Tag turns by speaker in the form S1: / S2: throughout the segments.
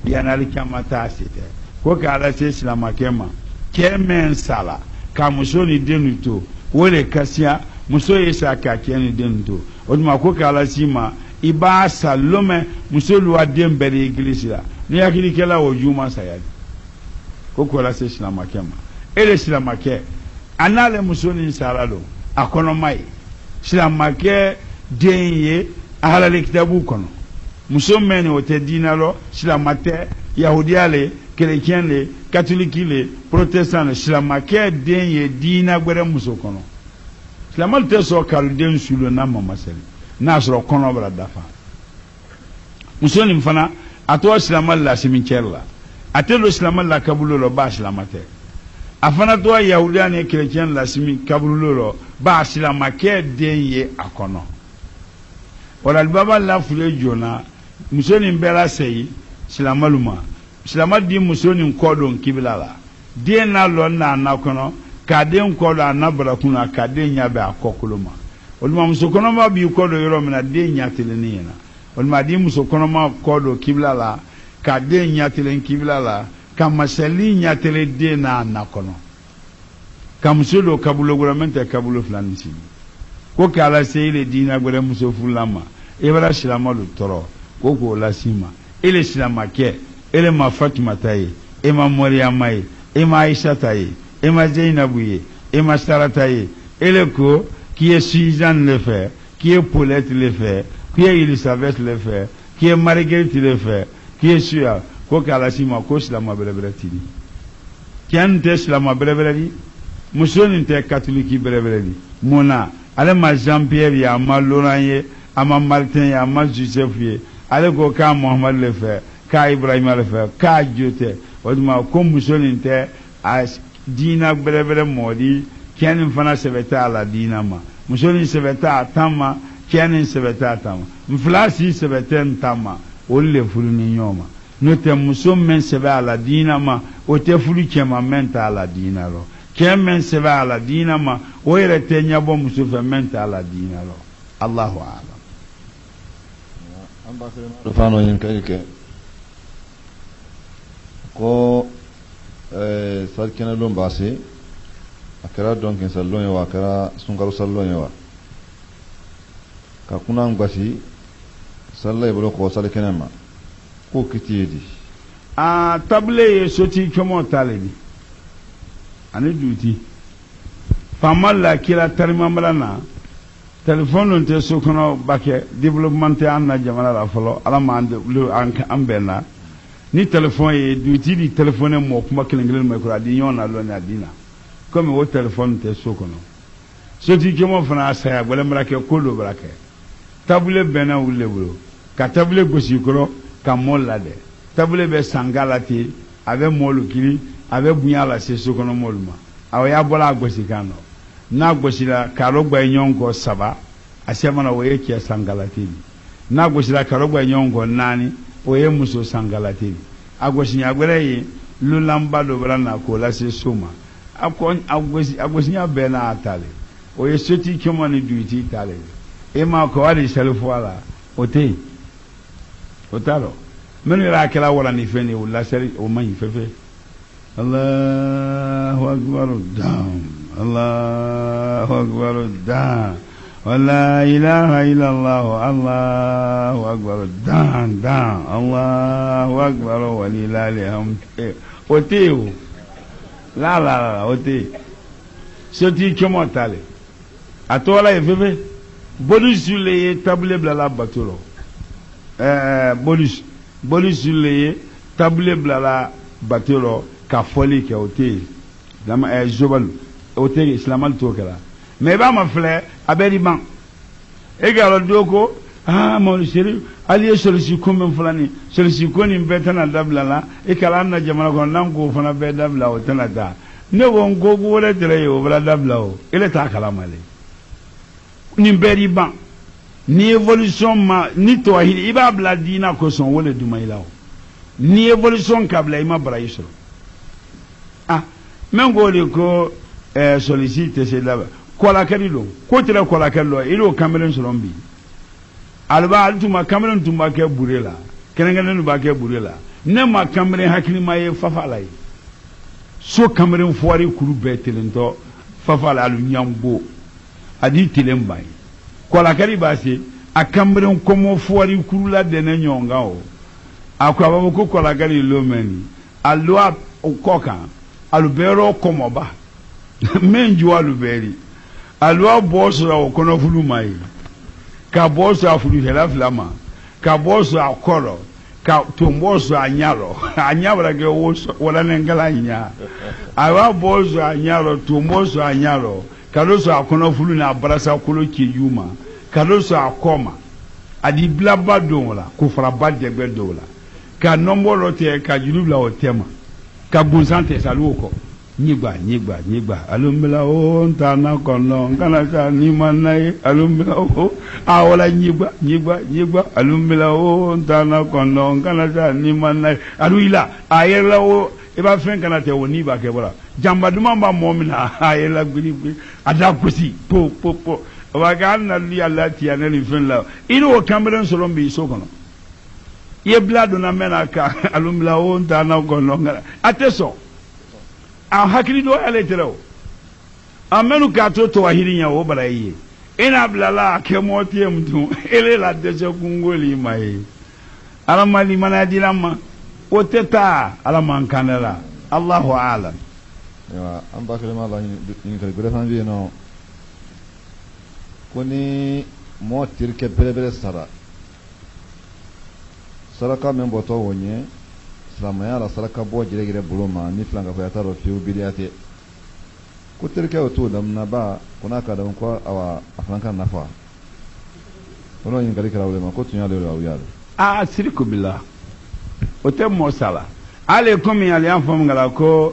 S1: yanali kamata site ko ka ala se silama kema kemen sala ka muso ni denu to wole kasia muso yesa ka keni denu to oduma ko ka ala sima iba salome muso luwa dem bere iglesia la ni yakini kela o juma sayali ko ko ala se silama kema ele silama ke anale muso ni sala do akono mai silama ke denye ahalale kitabu kono muso meni wote dina lo silamate yahudiya le chrétien le catholique le protestant le silamake denye dina gbere muso kono silamal te so kal den sulo na mama sel na so kono bra dafa muso ni mfana ato silamal la cimetière la atelo silamal la kabulo lo ba silamate afana to yahudiya ne chrétien la simi kabulo lo ba silamake denye akono wala baba la fule jona musoni mbela sei silamaluma silamadi musoni nkodo kibila la de na lo na nakono ka de nkodo anabra kuna ka de nya be akokuluma oluma musokono ma bi kodo yoro mina de nya teleni na oluma di musokono ma kodo kibila la ka de nya telen kibila la ka masali nya tele de na nakono ka musodo kabulo guramente kabulo flanisi ko kala sei le dina gbere muso fulama ebara silamalu toro koko la sima ele silamake ele ma Fatima taye ema Maryama ye ema Aisha taye ema Zainabu ye ema Sara taye ele ko qui est Suzanne le fait qui est Paulette le fait qui est Elisabeth le fait qui est Marguerite le fait qui est Suya ko kala sima ko silama berebere tini kian te silama berebere di musoni te catholique berebere di mona ale ma Jean-Pierre ya ma Laurent ye ama Martin ya ma Joseph ye ale ko ka Muhammad le fait ka Ibrahim le fait ka jote oduma ko musoni te as dina berebere modi kian fana sebeta ala dina ma musoni sebeta atama kian sebeta atama mflasi sebeta ntama olle fuluni nyoma note muso men sebe ala dina ma o te fulu kema menta ala dina lo kemen sebe ala dina ma o yere te nyabo muso fe menta ala dina lo Allahu a'lam
S2: fano yin kai ke ko sarkina lon base akara donkin sallon yawa akara sungaru sallon yawa ka kuna ngasi sallai bolo ko sarkina ma ko kitidi
S1: a table soti komo talebi ani duti famal la kila tarima malana telephone te sokono bake development anna jamana la folo ala ma ambena ni telephone e duti di telephone mo kuma kelengelen mo ko di nyona lo na dina comme o telephone te sokono soti komo fana asaya gole mrake kolo brake table bena wulle bro ka table gosi koro ka molla de table be sangalati ave molu kiri ave bunyala se sokono moluma aw ya bola gosi kano na gosila karogba nyongo saba asemana woye kia sangalati na gosila karogba nyongo nani oye muso sangalati agosinya gbere lulamba do brana ko la se soma akon agosinya bena atale oye soti kemani duiti tale e ma ko wali selfwala ote otalo menu la kala wala ni feni wala seri o man fefe Allahu akbar down Allahu akbar down wala ilaha illallah Allahu akbar down Allahu akbar walillahil hamd oteo la ote soti kemo tale atola fefe bonus le table blala batolo bonus le table blala batolo ka foli ke ote dama jobal ote islamal to kala me ba ma fle abedi ban e galo doko mo seri ali solusi ko men fulani solusi ko ni betana dablala e kala na jamana ko nan ko fana be dabla o tana da ne won go go wala tere yo bla dabla o ele ta kala male ni beri ban ni evolution ma ni tawhid iba bla dina ko son wala duma ilaw ni evolution kabla ima braisho men gole ko sollicite c'est là kola kadilo ko tira kola kadilo ilo cameroun solombi alba altuma cameroun tumba ke burela kenengene ba ke burela ne ma kamere hakilima ye fafala ye so kamere fuwari kuru bɛɛ telentɔ fafala alu ɲambo adi telenba ye kɔlakari b'a se a kamere kɔmɔ fuwari kuru la dɛnɛ ɲɔgɔn kan o a ko a b'a fɔ ko kɔlakari lomɛni a lo a kɔ kan alu bɛɛ yɔrɔ kɔmɔba min ju alu bɛɛ ri alu a bɔ sɔrɔ o kɔnɔfulu ma ye ka bɔ sɔrɔ a furuhɛla fila ma ka bɔ sɔrɔ a kɔrɔ ka tombo sɔrɔ a ɲarɔ a ɲa bɛra kɛ walankala ɲa a b'a bɔ sɔrɔ a ɲarɔ tombo sɔrɔ a ɲarɔ ka do sɔrɔ a kɔnɔfulu n'a barasa kolo keju ma ka do sɔrɔ a kɔ ma a di bilaba don o la ko faraba dɛgbɛ don o la ka nɔmbɔ dɔ tigɛ ka juru bila o tɛ ma ka gunsan tɛ sali o kɔ nyigba alumbila o ntana kɔnɔ nkana sa ni ma na ye alumbila o a wala nyigba alumbila o ntana kɔnɔ nkana sa ni ma na ye alu ila a yɛrɛ la o i b'a fɛn kana tɛ o ni b'a kɛ bɔra jamba duman b'a mɔ min na a yɛrɛ la gbiri a da gosi po o b'a kɛ hali na li ala tiya ne ni fɛn la i n'o kanbɛrɛ sɔrɔ bi so kɔnɔ i ye bila donna mɛ na ka alumbila o ntana kɔnɔ nkana a tɛ sɔn. A hakili do ale tɛrɛ o a mɛnu k'a to tɔwahidi ɲɛ o bara i ye i n'a bilala a kɛ mɔti ye mutu ele la dɛsɛ kungoli ma ye ala ma limaniya dila ma o tɛ taa ala man kan de la Allahu a'lam.
S2: An ba kelen ma la ɲininkali gɛrɛ fana bɛ yen nɔ ko ni mɔɔ terikɛ bɛrɛbɛrɛ sara saraka min bɔtɔ o ɲɛ silamɛya la saraka bɔ gɛrɛgɛrɛ bolo ma ni filan ka fɔ ya t'a dɔn fiyewu biriya tɛ ko terikɛ o t'o daminɛ ba ko n'a ka dɔn ko awa a fana ka nafa o n'o ɲininkali kɛra o de ma ko tun y'ale de aw y'a dɔn.
S1: Siriku bila o tɛ mɔɔ sala hali komi ale y'a fɔ min kɛra ko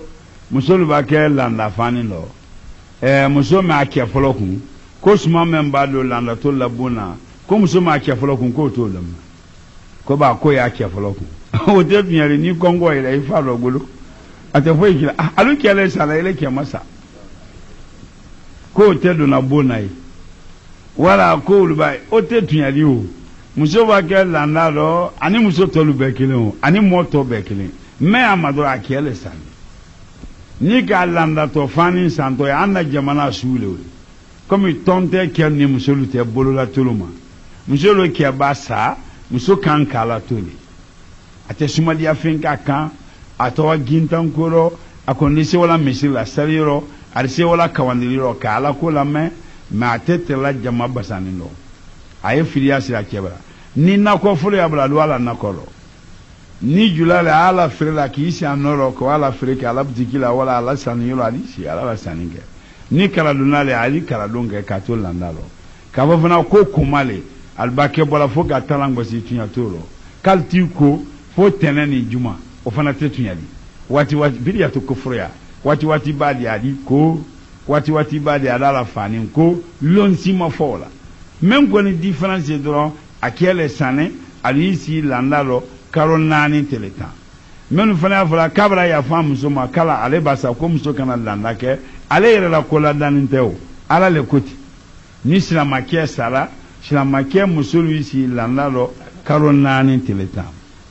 S1: muso b'a kɛ landafani lɔ muso m'a kɛ fɔlɔ kun ko suma min b'a don landato labon na ko muso m'a kɛ fɔlɔ kun k'o t'o daminɛ ko ba ko y'a kɛ fɔlɔ kun. O tɛ tiɲɛ ni kɔngɔ yɛrɛ i fa dɔ bolo a tɛ foyi k'i la alu kɛlɛ sala ele kɛ ma sa k'o tɛ donna bon na ye wala ko olu b'a ye o tɛ tiɲɛli o muso b'a kɛ landa dɔ ani muso tɔlu bɛɛ kelen o ani mɔ tɔ bɛɛ kelen mɛ a ma dɔrɔn a kɛlɛ san ni k'a landatɔ fani santɔ ye an na jamana suule o komi tɔn tɛ kɛ ni muso tɛ bolola tolo ma muso lo kɛ ba sa muso kan k'a la toli. A tɛ sumadiya fɛn ka kan a tɔgɔ gintan kɔrɔ a kɔni ni se wala misiri la seli yɔrɔ a se wala kawandiri yɔrɔ ka ala ko lamɛn mɛ a tɛ tɛrɛla jama basanin dɔ a ye filiya sira kɛbara ni nakɔ fɔlɔ y'a bila a don ala nakɔ lɔ ni jula la ala feere la k'i si a nɔrɔ ko ala feere kɛ ala bitiki la wala ala sanni yɔrɔ ali si ala la sanni kɛ ni kaladonna le ali kaladon kɛ k'a to landa lɔ k'a fɔ fana ko kumale alibakɛ bɔra fo ka talan gosi tiɲɛ t'o lɔ k'ale t'i ko. Fo tɛnɛ ni juma o fana tɛ tuɲali waati biriya to koforoya waati b'a di a di ko waati b'a di a da la fani ko lɔnsi ma fɔ o la même kɔni différence ye dɔrɔn a kɛlɛ sanɛ ali si landa lɔ kalo 4 tile 10 minnu fana y'a fɔra k'a bɛra yafa muso ma kala ale b'a sa ko muso kana landa kɛ ale yɛrɛ la ko ladanin tɛ o ala le ko ten ni silamakɛ sara silamakɛ muso yi si landa lɔ kalo 4 tile 10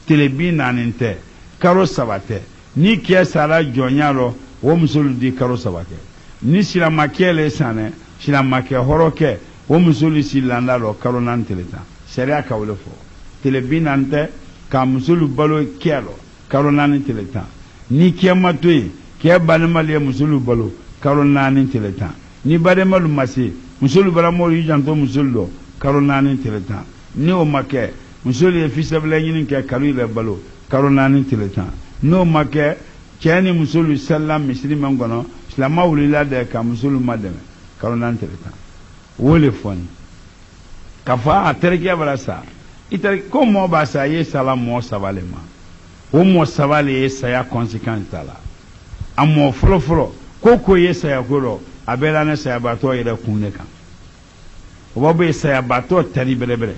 S1: tile 40 tɛ kalo 3 tɛ ni kɛ sara jɔnya rɔ o muso di kalo 3 kɛ ni silamakɛ le sanɛ silamakɛ hɔrɔkɛ o muso si landa rɔ kalo 4 tile 10 sariya ka wele fɔ tile 40 tɛ ka muso balo kɛ rɔ kalo 4 tile 10 ni kɛ ma to yen kɛ balimali ye muso balo kalo 4 tile 10 ni balimali ma se muso balimali y'i janto muso dɔ kalo 4 tile 10 ni o ma kɛ muso ye fisabila ɲini kɛ kalo yɛrɛ balo kalo 4 tile 10 n'o ma kɛ cɛ ni muso salila misiri min kɔnɔ silama wulila de ka muso ma dɛmɛ kalo 4 tile 10 o le fɔni ka fɔ a terikɛ bara sa ko mɔɔ b'a sa ye sala mɔɔ 3 le ma o mɔɔ 3 le ye saya conséquence ta la a mɔɔ fɔlɔfɔlɔ ko ye saya ko rɔ a bɛɛ la ne sayabatɔ yɛrɛ kun ne kan o b'a bɛ sayabatɔ tari bɛrɛbɛrɛ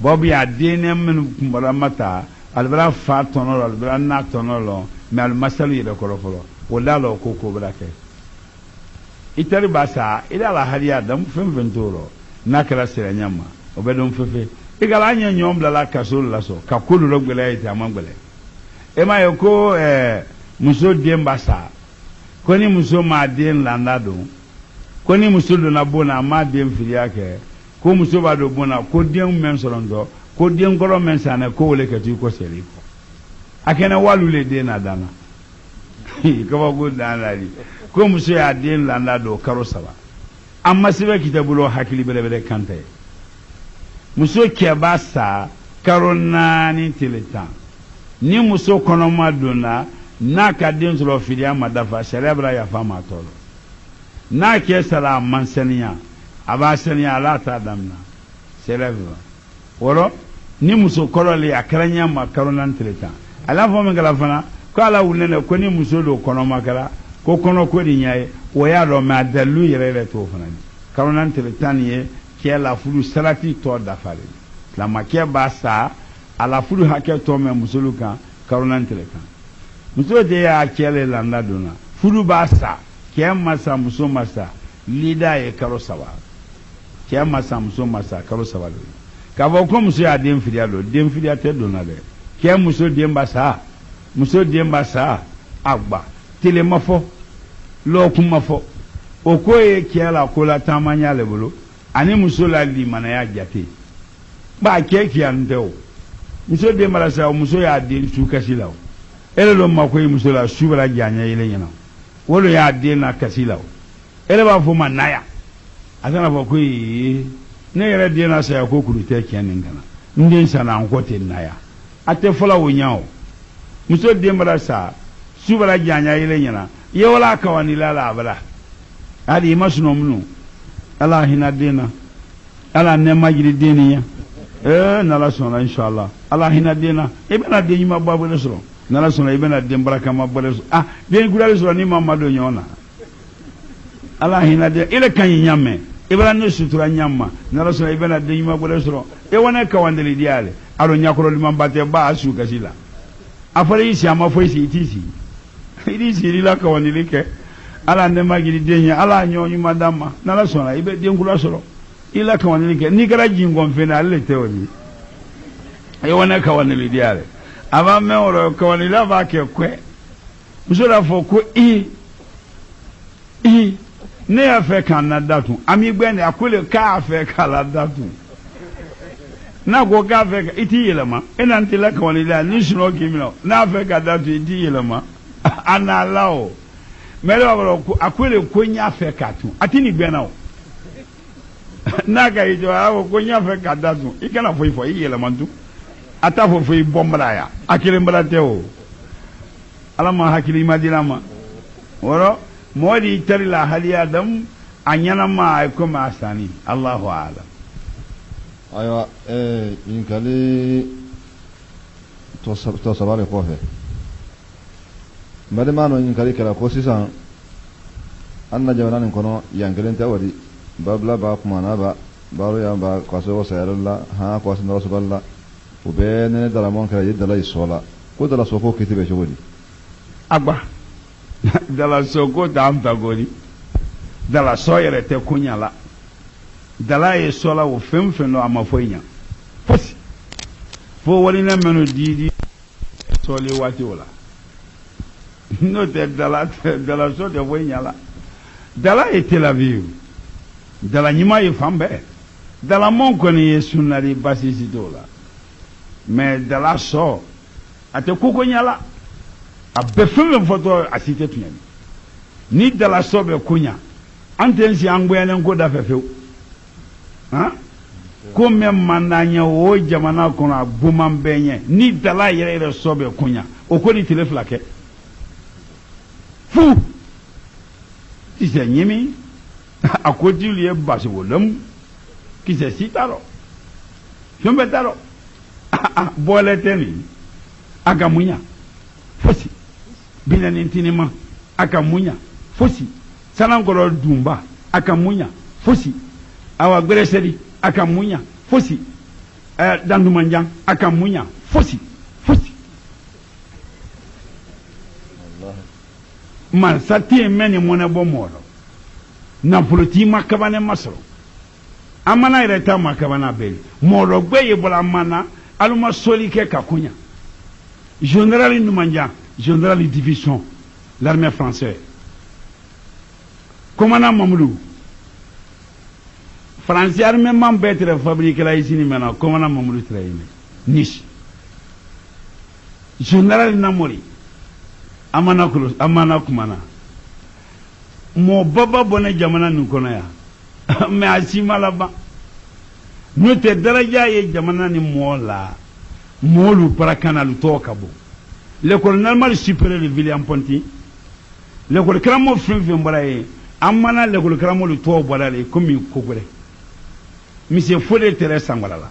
S1: Bobby a dinner mata, Albera fat on or Albera not on or Malmasali the Corofolo, or Lalo Coco Bracket. Itali Bassa, Idala Hadiadam, Femventuro, Nakara Seranyama, Obedum Fefe, Igalanya Yombla Casul Lasso, Kakulu Logulate among Bele. ema yoko muso den basa ko ni muso ma den landa do ko ni muso do na bona ma den firiya ke ko muso ba do bona ko den men sorondo ko den goro men sana ko wole ke tu ko seri ko akena walule den na dana ko ba go dana li ko muso ya den landa do karo saba amma sibe kitabulo hakili bele bele kante muso ke basa karo nani tilita ni muso konoma dona na ka den sɔrɔ firiya ma dafa sariya bɛra yafa ma tɔɔrɔ n'a kɛ sara a man saniya a b'a saniya ala t'a damina sariya bɛ wɔrɔ ni muso kɔrɔlen a kɛra ɲɛ ma kalo naani tile tan ala fɔ min kɛra fana ko ala wulilen dɛ ko ni muso don kɔnɔma kɛra ko kɔnɔ ko de ɲɛ ye o y'a dɔn mɛ a dalilu yɛrɛ yɛrɛ t'o fana di kalo naani tile tan nin ye cɛ la furu sarati tɔ dafalen silamakɛ b'a sa a la furu hakɛ tɔ mɛn musolu kan kalo naani tile tan muso de y'a cɛ le landa donna furu b'a sa cɛ ma sa muso ma sa lida ye kalo saba cɛ ma sa muso ma sa kalo saba de k'a fɔ ko muso y'a den firiya don den firiya tɛ donna dɛ cɛ muso den b'a sa muso den b'a sa a gba tele ma fɔ lɔɔkun ma fɔ o ko ye cɛ la ko la taama ɲa le bolo ani muso la limanaya jate ba cɛ kiyan tɛ o muso den b'a sa o muso y'a den su kasi la o ele lo ma ko muso la su bala janya yele nyana wolo ya den na kasi la o ele b'a fɔ ma naya a kana fɔ ko ne yɛrɛ den na saya ko kuru tɛ tiɲɛ nin kana n den sana an ko tɛ naya a tɛ fɔla o ɲa o muso den b'a sa su bala janya yele nyana ye wala kawani la la bala hali ma suno munu ala hina den na ala ne majiri den ni ya nala sɔnna inshallah ala hina den na e bɛna den ɲuman ba bolo sɔrɔ nala sɔnna i bɛna den baraka ma bolo sɔrɔ den gurali sɔrɔ ni ma don ɲɔgɔn na ala hina den ele kan yi ɲamɛ i bɛna ne sutura ɲama nala sɔnna i bɛna den ɲuman bolo sɔrɔ e wane kawandeli di ale alo ɲakɔrɔ liman ba tɛ ba a su kasi la a fɔra i si a ma fɔ i si i t'i si i t'i si la kawandeli kɛ ala ne ma giri den ye ala ɲɔgɔn ɲuman d'a ma nala sɔnna i bɛ den kura sɔrɔ i la kawandeli kɛ n'i kɛra jingɔnfɛn na ale le tɛ o ye e wane kawandeli di ale a b'a mɛn o rɔ kawalila b'a kɛ kɔ muso y'a fɔ ko ne y'a fɛ k'a na datu an b'i gbɛn de a ko le k'a fɛ k'a la datu n'a ko k'a fɛ i t'i yɛlɛma e n'an tɛ la kawalila ni sunɔgɔ k'i minɛ n'a fɛ k'a datu i t'i yɛlɛma a n'a la o mɛ ne b'a fɔ a ko le ko n y'a fɛ k'a tun a tɛ nin gbɛnna o n'a ka y'i jɔ a y'a fɔ ko n y'a fɛ k'a datu i kana foyi fɔ i yɛlɛma tun. a t'a fɔ foyi bɔnbara ya a kelen bara tɛ o ala ma hakili ma dira ma wɔrɔ mɔgɔ de tari la haliya dam a ɲɛnama a ye komi a sanni alahu ala
S2: ayiwa ɲininkali tɔ saba de kɔfɛ n balima dɔ ɲininkali kɛra ko sisan an na jamana nin kɔnɔ yan kelen tɛ wari babila b'a kumana ba baro yan ba kwaso sayarɛ la han kwasi nɔrɔ sobali la o bɛɛ nɛnɛ dalamɔn kɛra ye dala yi sɔ la ko dala sɔ ko kiti bɛ cogo di
S1: agba dala sɔ ko t'an ta gori dala sɔ yɛrɛ tɛ ko ɲa la dala ye sɔ la o fɛn fɛn dɔ a ma foyi ɲa fosi fo walinɛ minnu di sɔli waati o la n'o tɛ dala sɔ tɛ foyi ɲa la dala ye Tel Aviv dala ɲuman ye fan bɛɛ dalamɔn kɔni ye sunnari basisi t'o la mais dala sɔ a tɛ koko ɲa la a bɛɛ fɛn fɛn fɔtɔ a si tɛ tiɲɛ ni dala sɔ bɛ ko ɲa an tɛ si an gbɛyalen ko da fɛ fewu han ko mɛ mandan ɲɛ o jamana kɔnɔ a goman bɛɛ ɲɛ ni dala yɛrɛ yɛrɛ sɔ bɛ ko ɲa o ko ni tile fila kɛ fu kisɛ ɲimi a ko tilu ye basigo lɛmu kisɛ si t'a rɔ fɛn bɛɛ t'a rɔ bɔlɛ tɛ nin a ka mun ɲa fosi binani tinima a ka mun ɲa fosi sanankɔrɔ dunba a ka mun ɲa fosi awa gbɛrɛsɛri a ka mun ɲa fosi dantumanjan a ka mun ɲa fosi mansa tɛ yen mɛ ni mɔnɛ bɔ mɔgɔ la nafolotigi ma kabane ma sɔrɔ amana yɛrɛ ta ma kabana bɛɛ mɔgɔ gbɛ ye bɔra amana alu ma sɔli kɛ ka koɲa général Numanja, général de division, l'armée française. Commandant Mamoudou. Français armée m'embête fabriquer la ici maintenant. Commandant Mamoudou travaille. Niche. Général Namori. Amana Kumana. Mon baba bonne jamana nous connaît. Mais Asima là-bas. Nous te daraja ye jamana ni mola. Molu para kanalu to kabo. L'école normale supérieure de William Ponty. L'école Kramo Fimfim Baraye. Amana l'école Kramo le to Barale comme Kokore. Monsieur Fodé Tere Sangwala.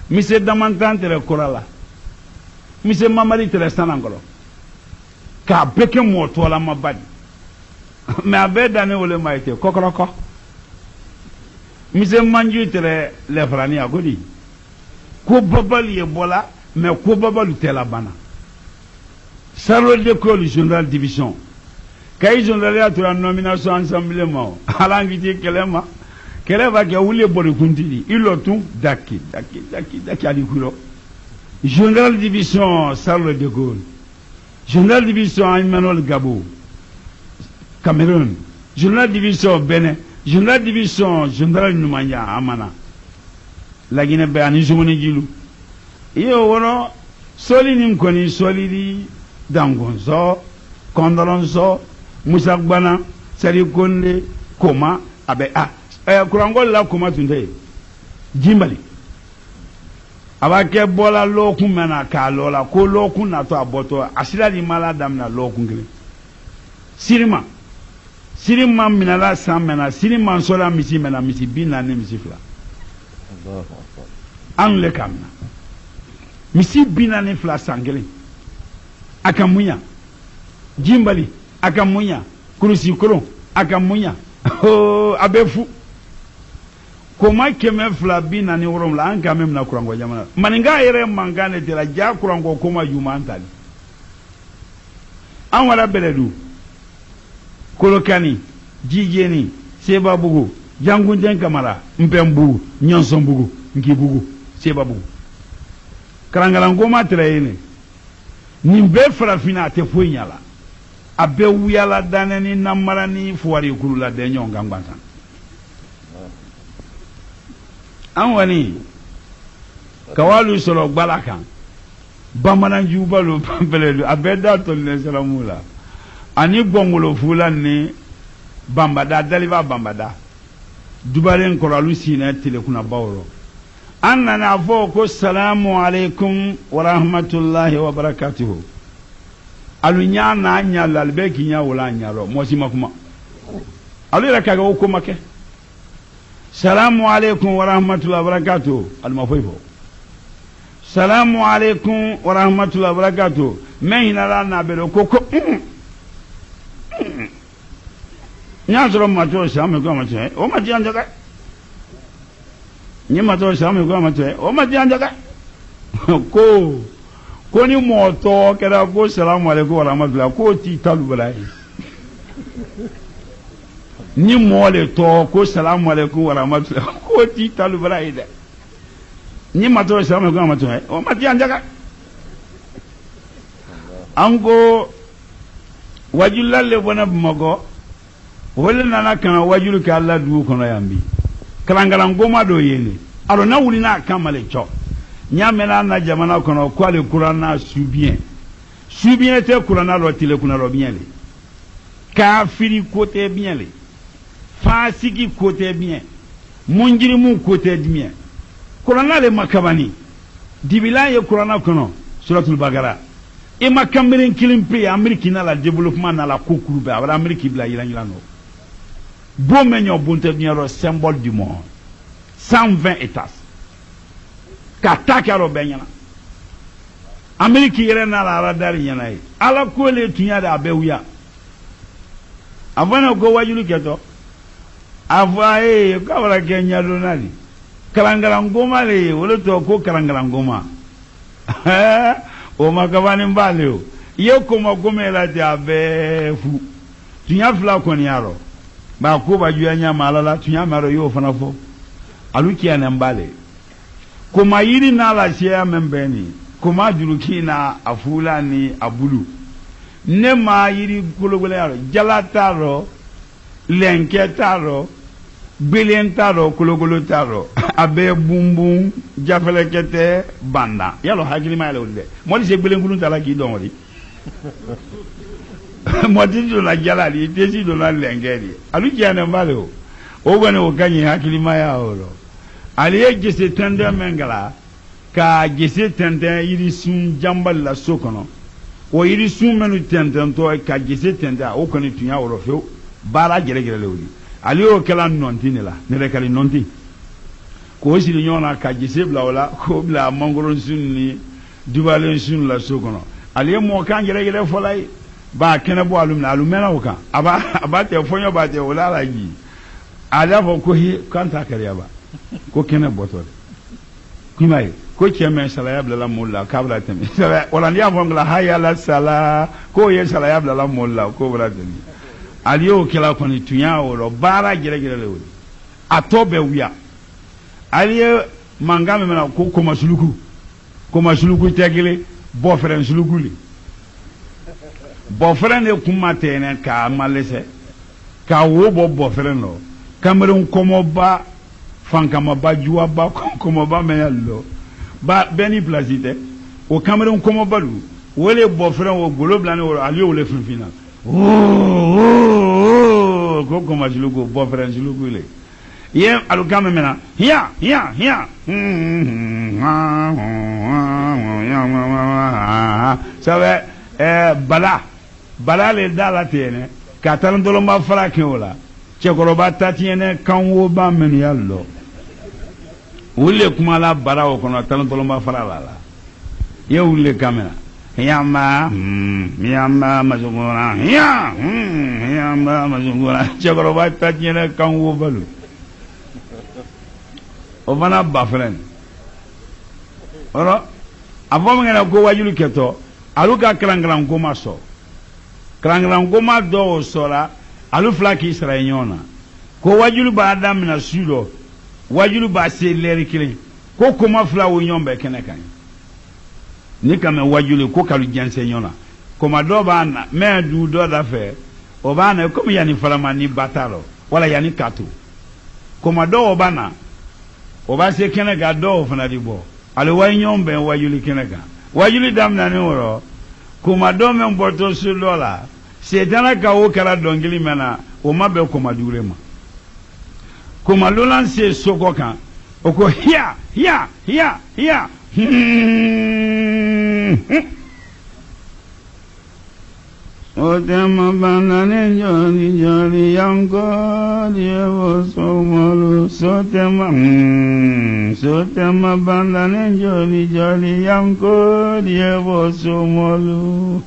S1: Monsieur Damantan Tere Korala. Monsieur Mamadi Tere Sanangolo. Ka beke moto la mabadi. Mais avec d'année où le maïté, Kokoroko. Monsieur Manju Tere Lefrani a godi. Ko babali ebola, mais ko babalu tela bana. Salo de l'école général division. Quand général a trouvé la nomination ensemble, à l'invité Kelema. Keleva qui a voulu boire kuntili, il l'a tout daki à l'ikuro. Général division Charles de Gaulle. Général division Emmanuel Gabo. Cameroun. Général division Bénin. Général division Général Numanya Amana. La Guinée-Béani Jumoni Gilou. Iyo wono soli nimkoni soli dangonzo, kondolonzo, Moussakbana, Sarikonde, Koma, abe Kurangol la Koma tunde. Jimbali. Abake bola loku mena ka lola ko loku na to aboto asira di mala damna loku ngile. Sirima minala samena sirima sola misi mena misi bina ne misi fla. Angle kamna. Misi bina ne fla sangele. Akamunya. Jimbali akamunya. Kurusi kuro akamunya. Oh abefu. Comment keme fla bina ni worom la anka mem na kurango jamana maninga yere mangane tela ja kurango koma yumantali an wala beledu kolokani jijeni seba bugu jangunden kamara mpembu nyonson bugu ngibugu seba bugu karangala ngoma trayene nimbe frafina te foinyala abe wiyala daneni namara ni fuwari kulula de nyonga ngbantan Anwani Kawalu solo gbalakan Bamanan jubalo pampeledu abeda tonne salamula ani gongolo fulani bambada daliva bambada dubalen koralu sine tele kuna bawro annana foko salamu alaikum wa rahmatullahi wa barakatuh alunya na nya lalbeki nya wala nya ro mosima kuma alu la kaga ko make Salamu alaikum wa rahmatullahi wa barakatuh. Al-Mafoifo. Salamu alaikum wa rahmatullahi wa barakatuh. Mehina la na bero koko. Nyasoro mato shame kwa mato. O mati anjaga. Ni mato shame kwa mato. O mati anjaga. Ko ni moto kera ko salamu alaikum wa rahmatullahi ko ti talubalai. Ni mole to ko salamu alaikum wa rahmatullahi ko ti talubara ida ni mato salamu alaikum wa rahmatullahi o mati anjaga ango wajulalle bona mago wala nana kana wajulu ka Allah du kono yambi kalangala ngoma do yele aro na wuli na kamale cho nyamela na jamana kono kwale kurana subien te kurana lo tile kuna lo bien le kafiri côté bien le Fasiki côté bien, Munjirimu côté bien. Kurana le makabani. Dibila ye Kurana kono, suratul Bagara. E makamberin kilimpe Ameriki na la développement na la kokurube, abra Ameriki bla yilano. Bomenyo bunte nyaro symbole du monde. 120 états. Kataka ro benyana. Ameriki yere na la radar yana yi. Ala ko le tunya da abewuya. Avana go wajulu keto. Avae kawala Kenya donali kalangala ngoma le wole to ko kalangala ngoma o makabani mbale o ye ko magome la jabe fu tunya fla ko ni aro ba ko ba ju anya malala tunya maro yo fana fo aluki ana mbale ko mayiri na la shia membeni kuma durukina afula ni abulu ne ma yiri gologolo yaro jala taro lenke taro gbelen taro gologolo taro abe bumbum jafelekete banda yalo hakili ma yalo de modi se gbelen kulun tala ki don wori modi do la jala li tesi do la lenke di alu jana mbale o gane o kanyi hakili ma ya oro ali ejese tende mengala ka gese tenten yiri sun jambal la sokono o yiri sun menu tenten to ka gese tenten o koni tunya woro fe bara gere gere lewli ali o kala nonti la ne le kali nonti ko sili nyona ka gese bla wala ko bla mangoro sun ni dubale sun la sokono ali mo kan gere gere folay ba kene bo alumena o kan aba te fonyo ba te wala la gi ala fo ko hi kan ta kariya ba ko kene botol kimai ko cɛmɛ salaya bilala moli la k'a bɛna tɛmɛ wala n'i y'a fɔ n la haya la sala k'o ye salaya bilala moli la k'o bɛna tɛmɛ ali y'o kɛla kɔni tun y'a wɔrɔ baara gɛrɛgɛrɛ le o ye a tɔ bɛɛ wuya ali ye mankan min na ko komasuluku tɛ kelen bɔfɛrɛn suluku le bɔfɛrɛn de kun ma tɛnɛ k'a ma lɛsɛ k'a wo bɔ bɔfɛrɛn lɔ kamalen kɔmɔba fankamaba juwaba kɔmɔba mɛ y'a lɔ ba beni plazite o Cameroun komo balu wole bofren o golo blani o ali o le finfina ko koma julugo bofren julugo le ye alu kamemena hiya sabe bala le dala tene katan dolomba frake ola chekoroba tatiene kanwo ba men yallo wule kuma la bara o kono tan tolomba fara la ye wule kamera yamba mazungura yamba mazungura chegoro ba tatiene kan wo balu o bana bafren oro avon ngena ko wajulu keto aluka krangran ko maso krangran ko ma do sola alu flaki israenyona ko wajulu ba adam na sulo wajulu ba se leri kile ko kuma fla wo nyombe kene kan ni kame wajulu ko kalu janse nyona koma do ba na me du do da fe o ba na ko yani falama ni batalo wala yani katu koma do o bana o ba se kene ga do fana di bo ale wa nyombe wajulu kene kan wajulu dam na ni woro koma do me mboto su lola setana ka o kala dongili mena o mabe koma durema kuma lolan se soko kan o ko hiya o tema banane joli yanko dievo somolo so tema banane joli yanko dievo somolo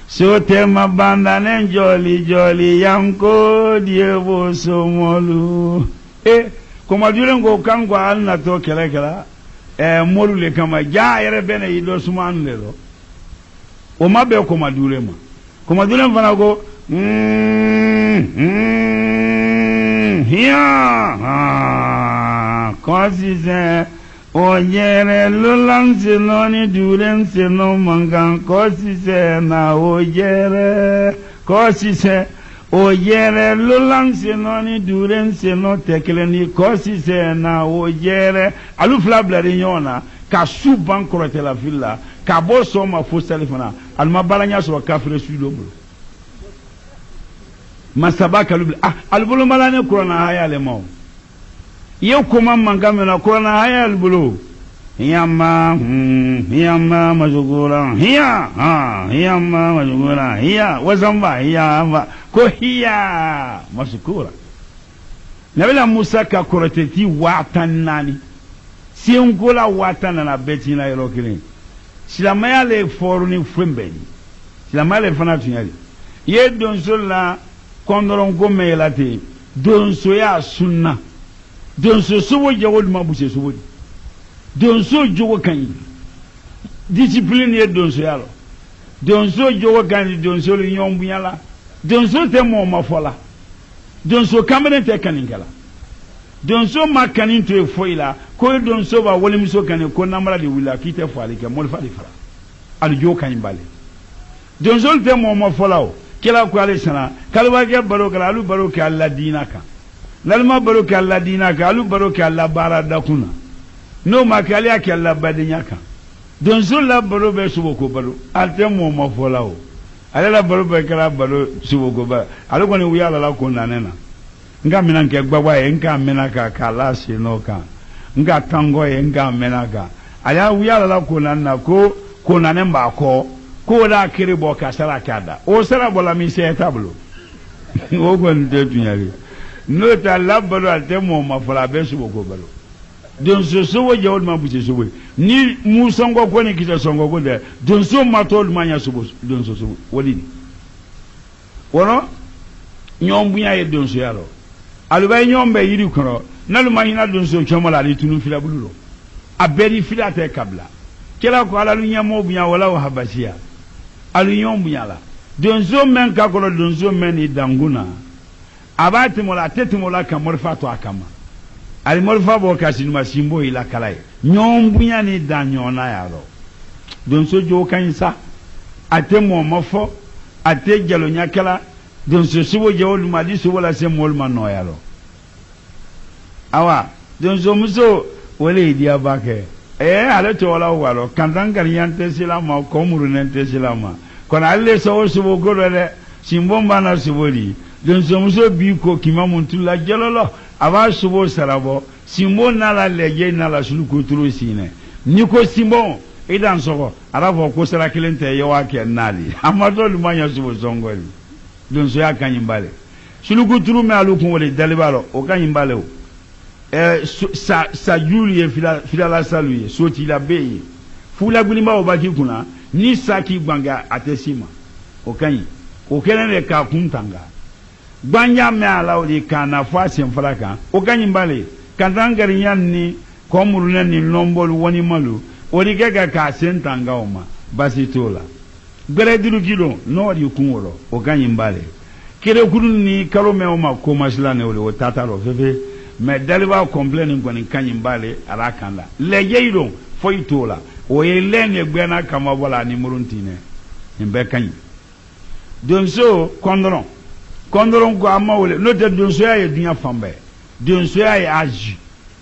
S1: so tema bandane joli yanko dievo somolu koma duren go kango al na to kala molu le kama ja yere bene yido suman le do o mabe koma duren fana go hiya kosi se o yere lulan sinoni duren sino mangan kosi se na o yere kosi se o yere lulan sinoni duren sino tekeleni kosi se na o yere alu flablari nyona ka suban korote la villa ka bo so ma fo salifana alma balanya so kafire sudo bro masabaka lubla albulu malane korona haya le maw yo kuma mangame na korona haya albulu yamma mazugura yamma mazugura hiya wazamba hiya ko hiya masukura nabila musa ka koroteti watan nani si ngola watan na beti na yelo kile silamaya le foruni frembeni silamaya le fana tunyali ye donso la kondoron gome yelate donso ya sunna donso suwo jawol mabuse suwo donso jogo kan discipline ye donso yalo donso jogo kan donso le nyombu yala donso te mo mafola donso kamere te kaninkala donso ma kanin to foi la ko donso ba wole miso kanin ko namara de wila kite fo ale ke mo fa de fara al jo kan bale donso te mo mo folao kila ko ale sana kalwa ke baro kala alu baro ke alla dina ka lalma baro ke alla dina ka alu baro ke alla bara da kuna no ma kali ke alla badinya ka donso la baro be subo ko baro al te mo mo folao ale la baro be kala baro subo ko ba ale ko ni wiya la ko nanena nga mina nke gbagba ye nga mina ka kala si no ka nga tango ye nga mina ka aya wiya la ko na ko na ne mba ko da kiri bo ka sara kada o sara bola mi se tablo o ko nde tunyari no ta labalo alte mo ma fala be su ko balo don so wo je ma bu so wo ni mu songo ko ni kita songo ko de don so ma to ma nya so don so wodi ni wono nyom bu nya ye don so yaro alubay nyombe yiri kono nalu mahina don so chomola li tunu fila bululo aberi fila te kabla kila ko ala lu nyamo bunya wala wa habasiya alu nyom bunya la don so men ka ko don so men ni danguna abati mola teti mola ka morfa to akama ali morfa bo kasinu masimbo ila kalai nyom bunya ni danyona yaro don so jo kanisa ate mo mofo ate jalo nyakala don so sibo je wolu madi so wala se mol man no yalo awa don so muso wole dia bake ale to wala walo kandangar yante silama ko muru nente silama kono alle so so golole simbomba na siboli don so muso bi ko kimamuntula jelolo aba subo sarabo simbo na la leje na la sulu kuturu sine niko simbo idan soko arabo ko sara kilente yawa ke nali amado lumanya subo zongoli don so ya kanyimbale suluku turu me alukun wole dalibalo o kanyimbale o sa julie fila la saluye soti la beye fula gulima o baki kuna ni saki gbanga atesima o kanyi o kenene ka kuntanga gbanya me ala o di kana fa sem falaka o kanyimbale kandangari yanni komurune ni lombol woni malu o di kega ka sentanga o ma basitola gbere diru kilo no di kunwolo o kanyimbale kere kurun ni kalo me o ma ko masla ne o tatalo fefe me daliba complain ngoni kanyimbale ala kanda leje ido foitola o yelene gbena kama wala ni muruntine imbe kanyi donso kondron ko amawole no de donso ya dunya fambe donso ya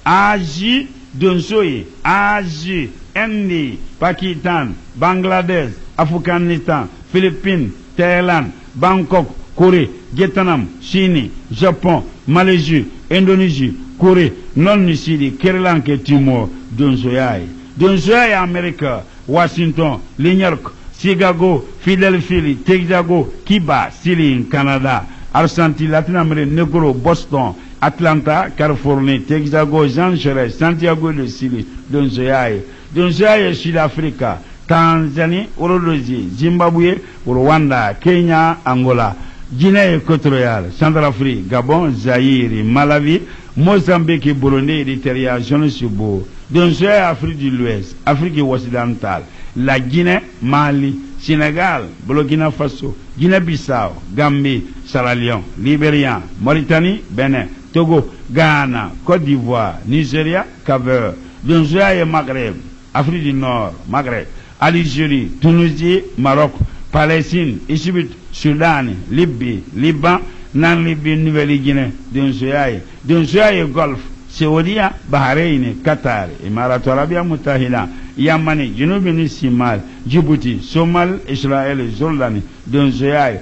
S1: aji donso ye aji Inde, Pakistan, Bangladesh, Afghanistan, Philippines, Thailand, Bangkok, Corée, Vietnam, Chine, Japon, Malaisie, Indonésie, Corée, non-Sidi, Kerala et Timor, Donsoyaï, Amérique, Washington, New York, Chicago, Philadelphie, Texaco, Cuba, Chili, Canada, Argentine, Latine-Amérique, Negro, Boston, Atlanta, Californie, Texaco, Jean Charest, Santiago de Chili, Donsoyaï, Sud-Afrique, Tanzanie, Uruguay, Zimbabwe, Rwanda, Kenya, Angola, Guinée équatoriale, Centrafrique, Gabon, Zaïre, Malawi, Mozambique, Burundi, Eritrea, Johannesburg, Donsoyaï, Afrique de l'Ouest, Afrique occidentale, la Guinée, Mali, Sénégal, Burkina Faso, Guinée-Bissau, Gambie, Sierra Leone, Libéria, Mauritanie, Bénin, Togo, Ghana, Côte d'Ivoire, Nigeria, Cap-Vert, Donsoyaï, Maghreb, Afrique du Nord, Maghreb, Algérie, Tunisie, Maroc, Palestine, Égypte, Soudan, Libye, Liban, Libye, Nouvelle-Guinée, Donsoyaï, Golfe, Saoudia, Bahreïn, Qatar, Émirats Arabes Moutahida, Yamani, Junubini, Simal, Djibouti, Somal, Israël, Jordanie, Donsoyaï,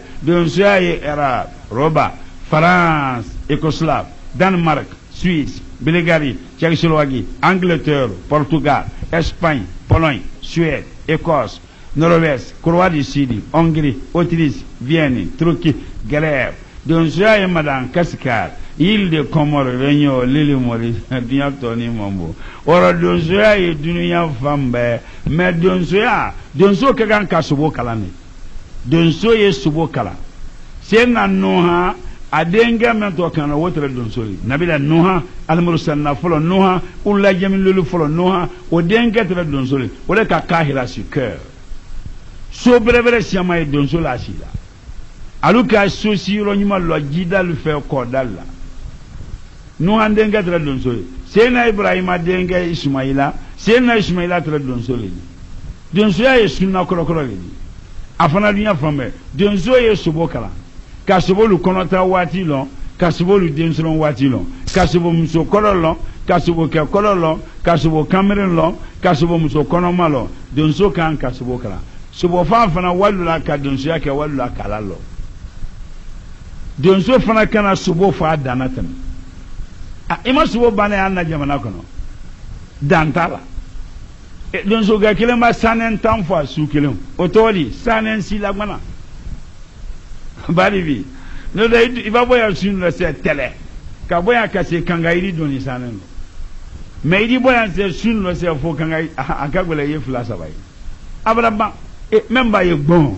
S1: Arabe, Roba, France, Écoslave, Danemark, Suisse, Bulgarie, Tchécoslovaquie, Angleterre, Portugal, Espagne, Pologne, Suède, Écosse, Norvège, Croatie du Sud, Hongrie, Autriche, Vienne, Turquie, Grèce, Donsoyaï, Madame Cascar, île de Comores, Réunion, l'île Maurice, Dunia Tony Mambo. Ora Donsoyaï, Dunia Fambe, mais Donso Kagan Kasubo Kalani. Donsoyaï Subo Kala. C'est Noha, Adenga Mento Kana, Water Donsoyaï. Nabila Noha, Almursan Folo Noha, Ula Jamil Folo Noha, Odenga Donsoyaï, Ole Kakahira sur cœur. So brevere siama e donso la sida aluka so si ro nyuma lo gida lu fe ko dalla Nuh denga tra donso sena Ibrahima denga Ismaila sena Ismaila tra donso le donso ya sunna koro le afana dunya fambe donso ye subo kala ka subo lu konota wati lo ka subo lu denso wati lo ka subo muso kolo lo ka subo ke kolo lo ka subo Cameroon lo ka subo muso kono malo donso kan ka subo kala subo fana walula ka donso ya ke walula kala lo donso fana kana subo fa danatan ima subo bane anna jamana kono dantala donso ga kilema sanen tanfa su kilem otoli sanen silagmana balibi no da iba boya sunna se tele ka boya ka se kangairi doni sanen me idi boya se sunna se fo kangai akagbele ye flasa bai abraba memba ye bon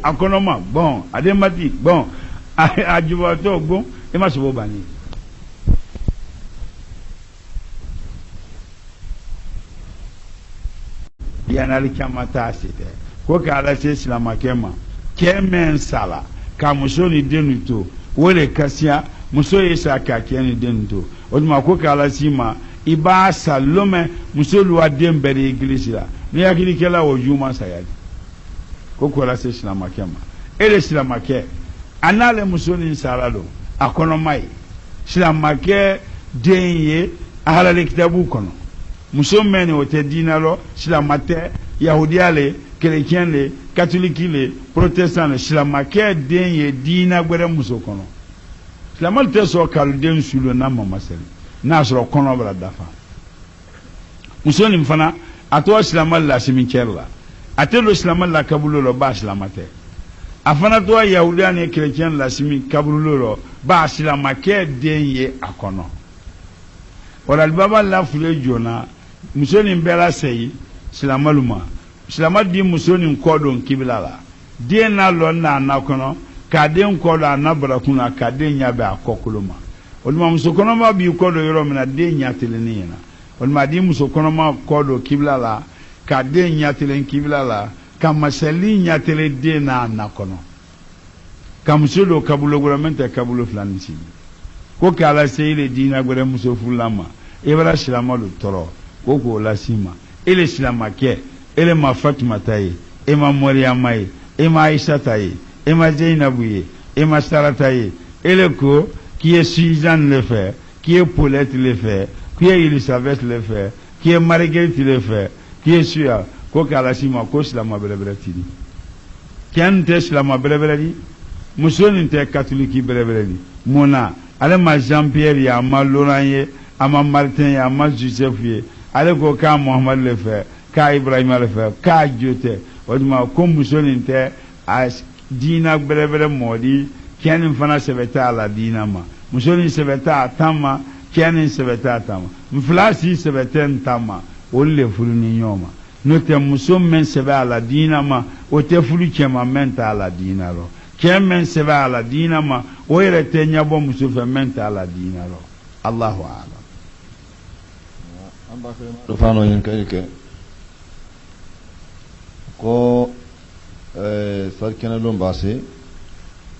S1: akonoma bon ademati bon ajubato bon ima subo bani yanali kamata asite ko ka ala se silama kema kemen sala ka muso ni denuto wole kasia muso yesa ka keni denuto oduma ko ka ala sima iba salome muso luwa dembere iglesia ni yakini kela wo juma sayadi ko ala se silama kema ele silama ke anale muso ni sala do akono mai silama ke denye ala le kitabu kono muso meni wote dinalo silamate yahudiale chrétienle catholique protestant silamake denye dina gbere muso kono silamal te so kalu den sulo na mama sel na so kono bra dafa muso ni mfana ato silamal la simikerla atelo silamal la kabulo lo ba silamate afana to yahudiane chrétien la simi kabulo lo ba silamake denye akono wala baba la fule jona musoni mbela sei silamaluma silamadi musoni kodon kibilala die na lo na nakono ka de nkodo anabra kuna ka de nya be akokuluma oluma musokono ma bi kodo yoro mena de nya telenina oluma di musokono ma kodo kibilala ka de nya telen kibilala ka masali nya tele de na nakono ka musodo kabulo guramente kabulo flanisi ko kala sei le dina gore muso fulama ebara silamalo toro koko la sima ele silama ke ele ma Fatima tayi e ma Maryama yi e ma Aisha tayi e ma Zainabu yi e ma Sara tayi ele ko qui est Suzanne le fait qui est Paulette le fait qui est Elisabeth le fait qui est Marguerite le fait qui est Suya ko kala sima ko silama bere tidi ken te silama bere di musoni te catholique bere di mona ale ma Jean-Pierre ya ma Laurent ye ama Martin ya ma Joseph ye ale ko ka Muhammad le fait ka Ibrahim le fait ka jote oduma ko musoni te as dina bere modi ken fana sebeta la dina ma musoni sebeta tama ken sebeta tama mflasi sebeta tama olle fulu ni nyoma no te musom men seba la dina ma o te fulu chema menta la dina ro ken men seba la dina ma o ere te nyabo musofe menta la dina ro Allahu a'lam
S2: do fano yin kayke ko sarkena lon base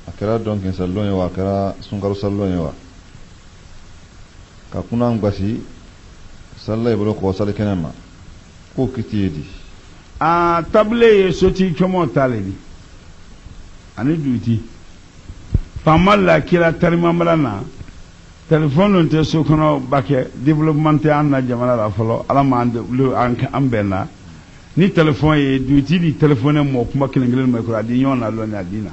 S2: akara donc en sallon wa akara sungaru sallon wa ka kuna ngasi sallay bolo ko salkena ma ko kitidi
S1: a table soti chomo taledi ani duti pamal la kila tarima marana telephone te sokono bake développement anna jamana la folo ala ma ambena ni telephone e duti di telephone mo kuma kilingel mo ko adi nyona lo ni adina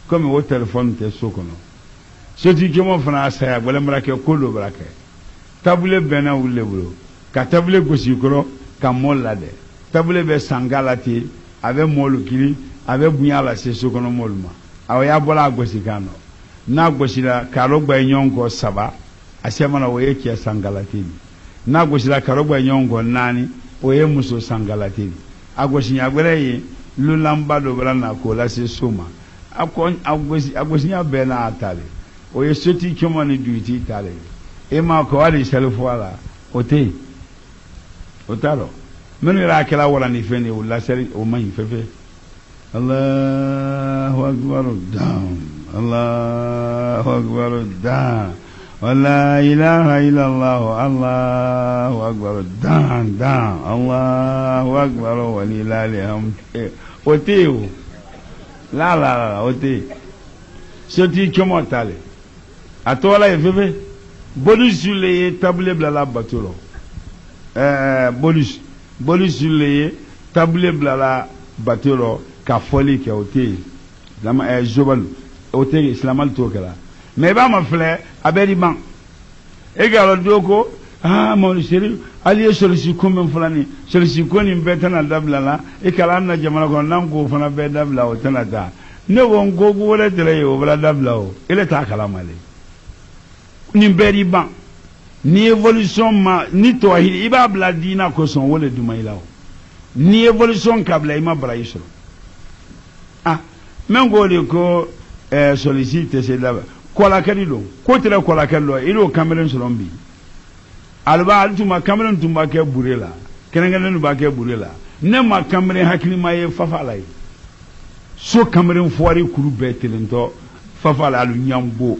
S1: comme wo telephone te sokono soti jomo fana saya bole mrake ko lo brake tabule bena wulle bulo ka tabule gosi koro ka molla de tabule be sangalati ave molu kili ave bunyala se sokono molma awya bola gosi kano na gosira karogba nyongo saba asema na woye kia sangalatini na gosira karogba nyongo nani oye muso sangalatini agosinya gwereye lulamba do brana ko la se soma akon agosinya bena atale oye soti kyomo ni duiti tale e ma ko ali selfoala ote otaro menu ra kala wala ni fene wala seri o man fefe Allahu akbar down Allahu akbar da la ilaha illallah Allahu akbar dan Allahu akbar walillahil hamd oteo la ote soti chomo tale atola efebe bonus le table blala baturo bonus le table blala baturo ka foli ke ote lama jobal ote islamal to kala mais ba ma fleur abedi ban e galo doko mon chéri ali solution comme fulani solution ko ni betana dabla la e kala na jamana ko nan ko fana be dabla o tanata ne won go go wala tere yo wala dabla o ele ta kala male ni bedi ban ni évolution ma ni tawhid iba bla dina ko son wala duma ilaw ni évolution kabla ima bra yiso men go de ko sollicite c'est là kola kadilo ko tere kola kadilo ilo Cameroun solombi alba altuma Cameroun tumba ke burela kenengene ba ke burela ne ma Cameroun hakili maye fafala yi so Cameroun foari kuru betelento fafala alu nyambo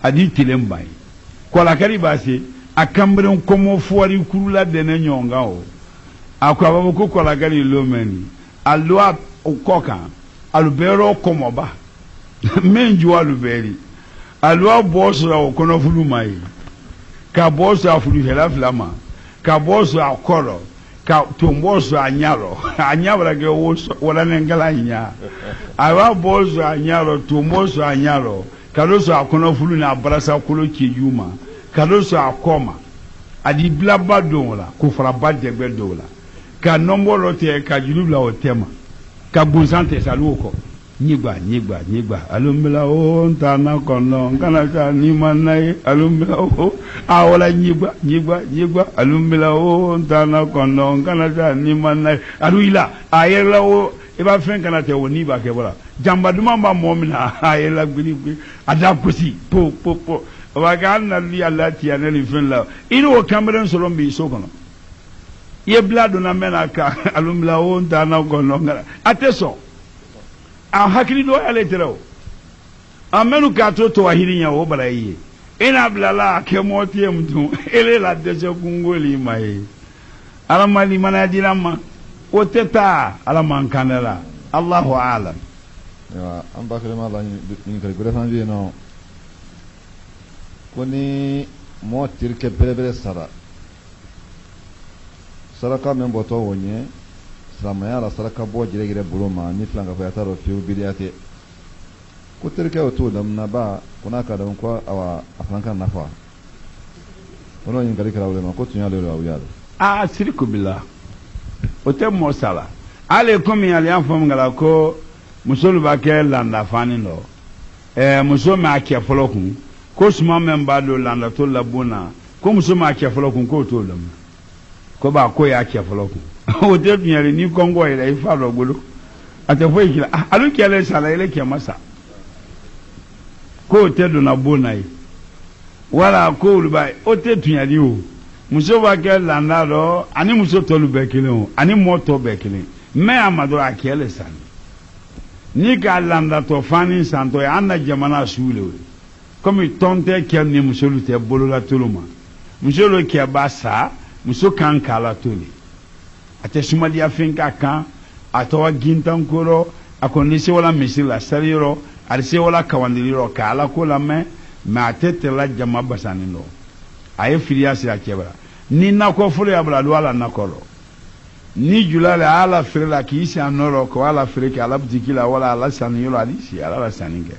S1: adi tilembai kola kadi base a Cameroun komo foari kuru la dene nyonga o akwa babo ko kola kadi lo meni alwa okoka alubero komoba menju aluberi alwa boso o kono fulu mai ka boso afulu hela flama ka boso akoro ka tomboso anyaro anyabra ge woso wala nengala nya awa boso anyaro tomboso anyaro kadoso akono fulu na brasa kolo kijuma kadoso akoma adi blaba dola ko fara badde gbe dola ka nombolo te ka julubla o tema ka bonsante saluko nyigba alumbila o ntana kono kana ka ni manai alumbila o awala nyigba alumbila o ntana kono kana ka ni manai aruila ayela o eba fen kana te woni ba ke bora jamba duma ba momina ayela gbi ada kusi po wa ganna li allati anali fen la ino Cameroun solombi so kono ye blado na menaka alumbila o ntana kono ateso a hakili do ale tero amenu ka to wahiri nya wo barayi ina blala ke moti mtu ele la deje kungoli mai alamali manadila ma o teta alaman kanela Allahu a'lam
S2: ya amba kalima la ni kale gure fanji no koni mo tirke bere saraka men boto wonye samaya la saraka bo jire buloma ni flanga ko yataro fiu bidiate ko terke o to dam na ba kuna ka dam ko awa afranka nafa ono yin kali kala ulema ko tunya le o yalo
S1: siriku billah o te mo sala ale komi ali afom ngala ko musolu ba ke landa fani no muso ma ke folokun ko suma memba do landa to labuna ko muso ma ke folokun ko to lam ko ba ko ya ke folokun o te tunyari ni kongo ile ifa do gbolo ate fo ikila alu kele sala ile ke masa ko te do na bonai wala ko ulbai o te tunyari o muso ba ke landa do ani muso to lu bekele o ani moto bekele me amado akele sani ni ka landa to fani santo ya anna jamana sule comme tonte ke ni muso lu te bolo la toluma muso lo ke basa muso kan kala toli ate sumadi afinka kan atawa gintankoro akonisi wala misila saliro alisi wala kawandiliro kala ko la me ma tete la jama basanino aye filiasi akebra ni nako fulu ya bla wala nakoro ni julale ala frela ki isi anoro ko ala freke ala bdikila wala ala saniro alisi ala saninge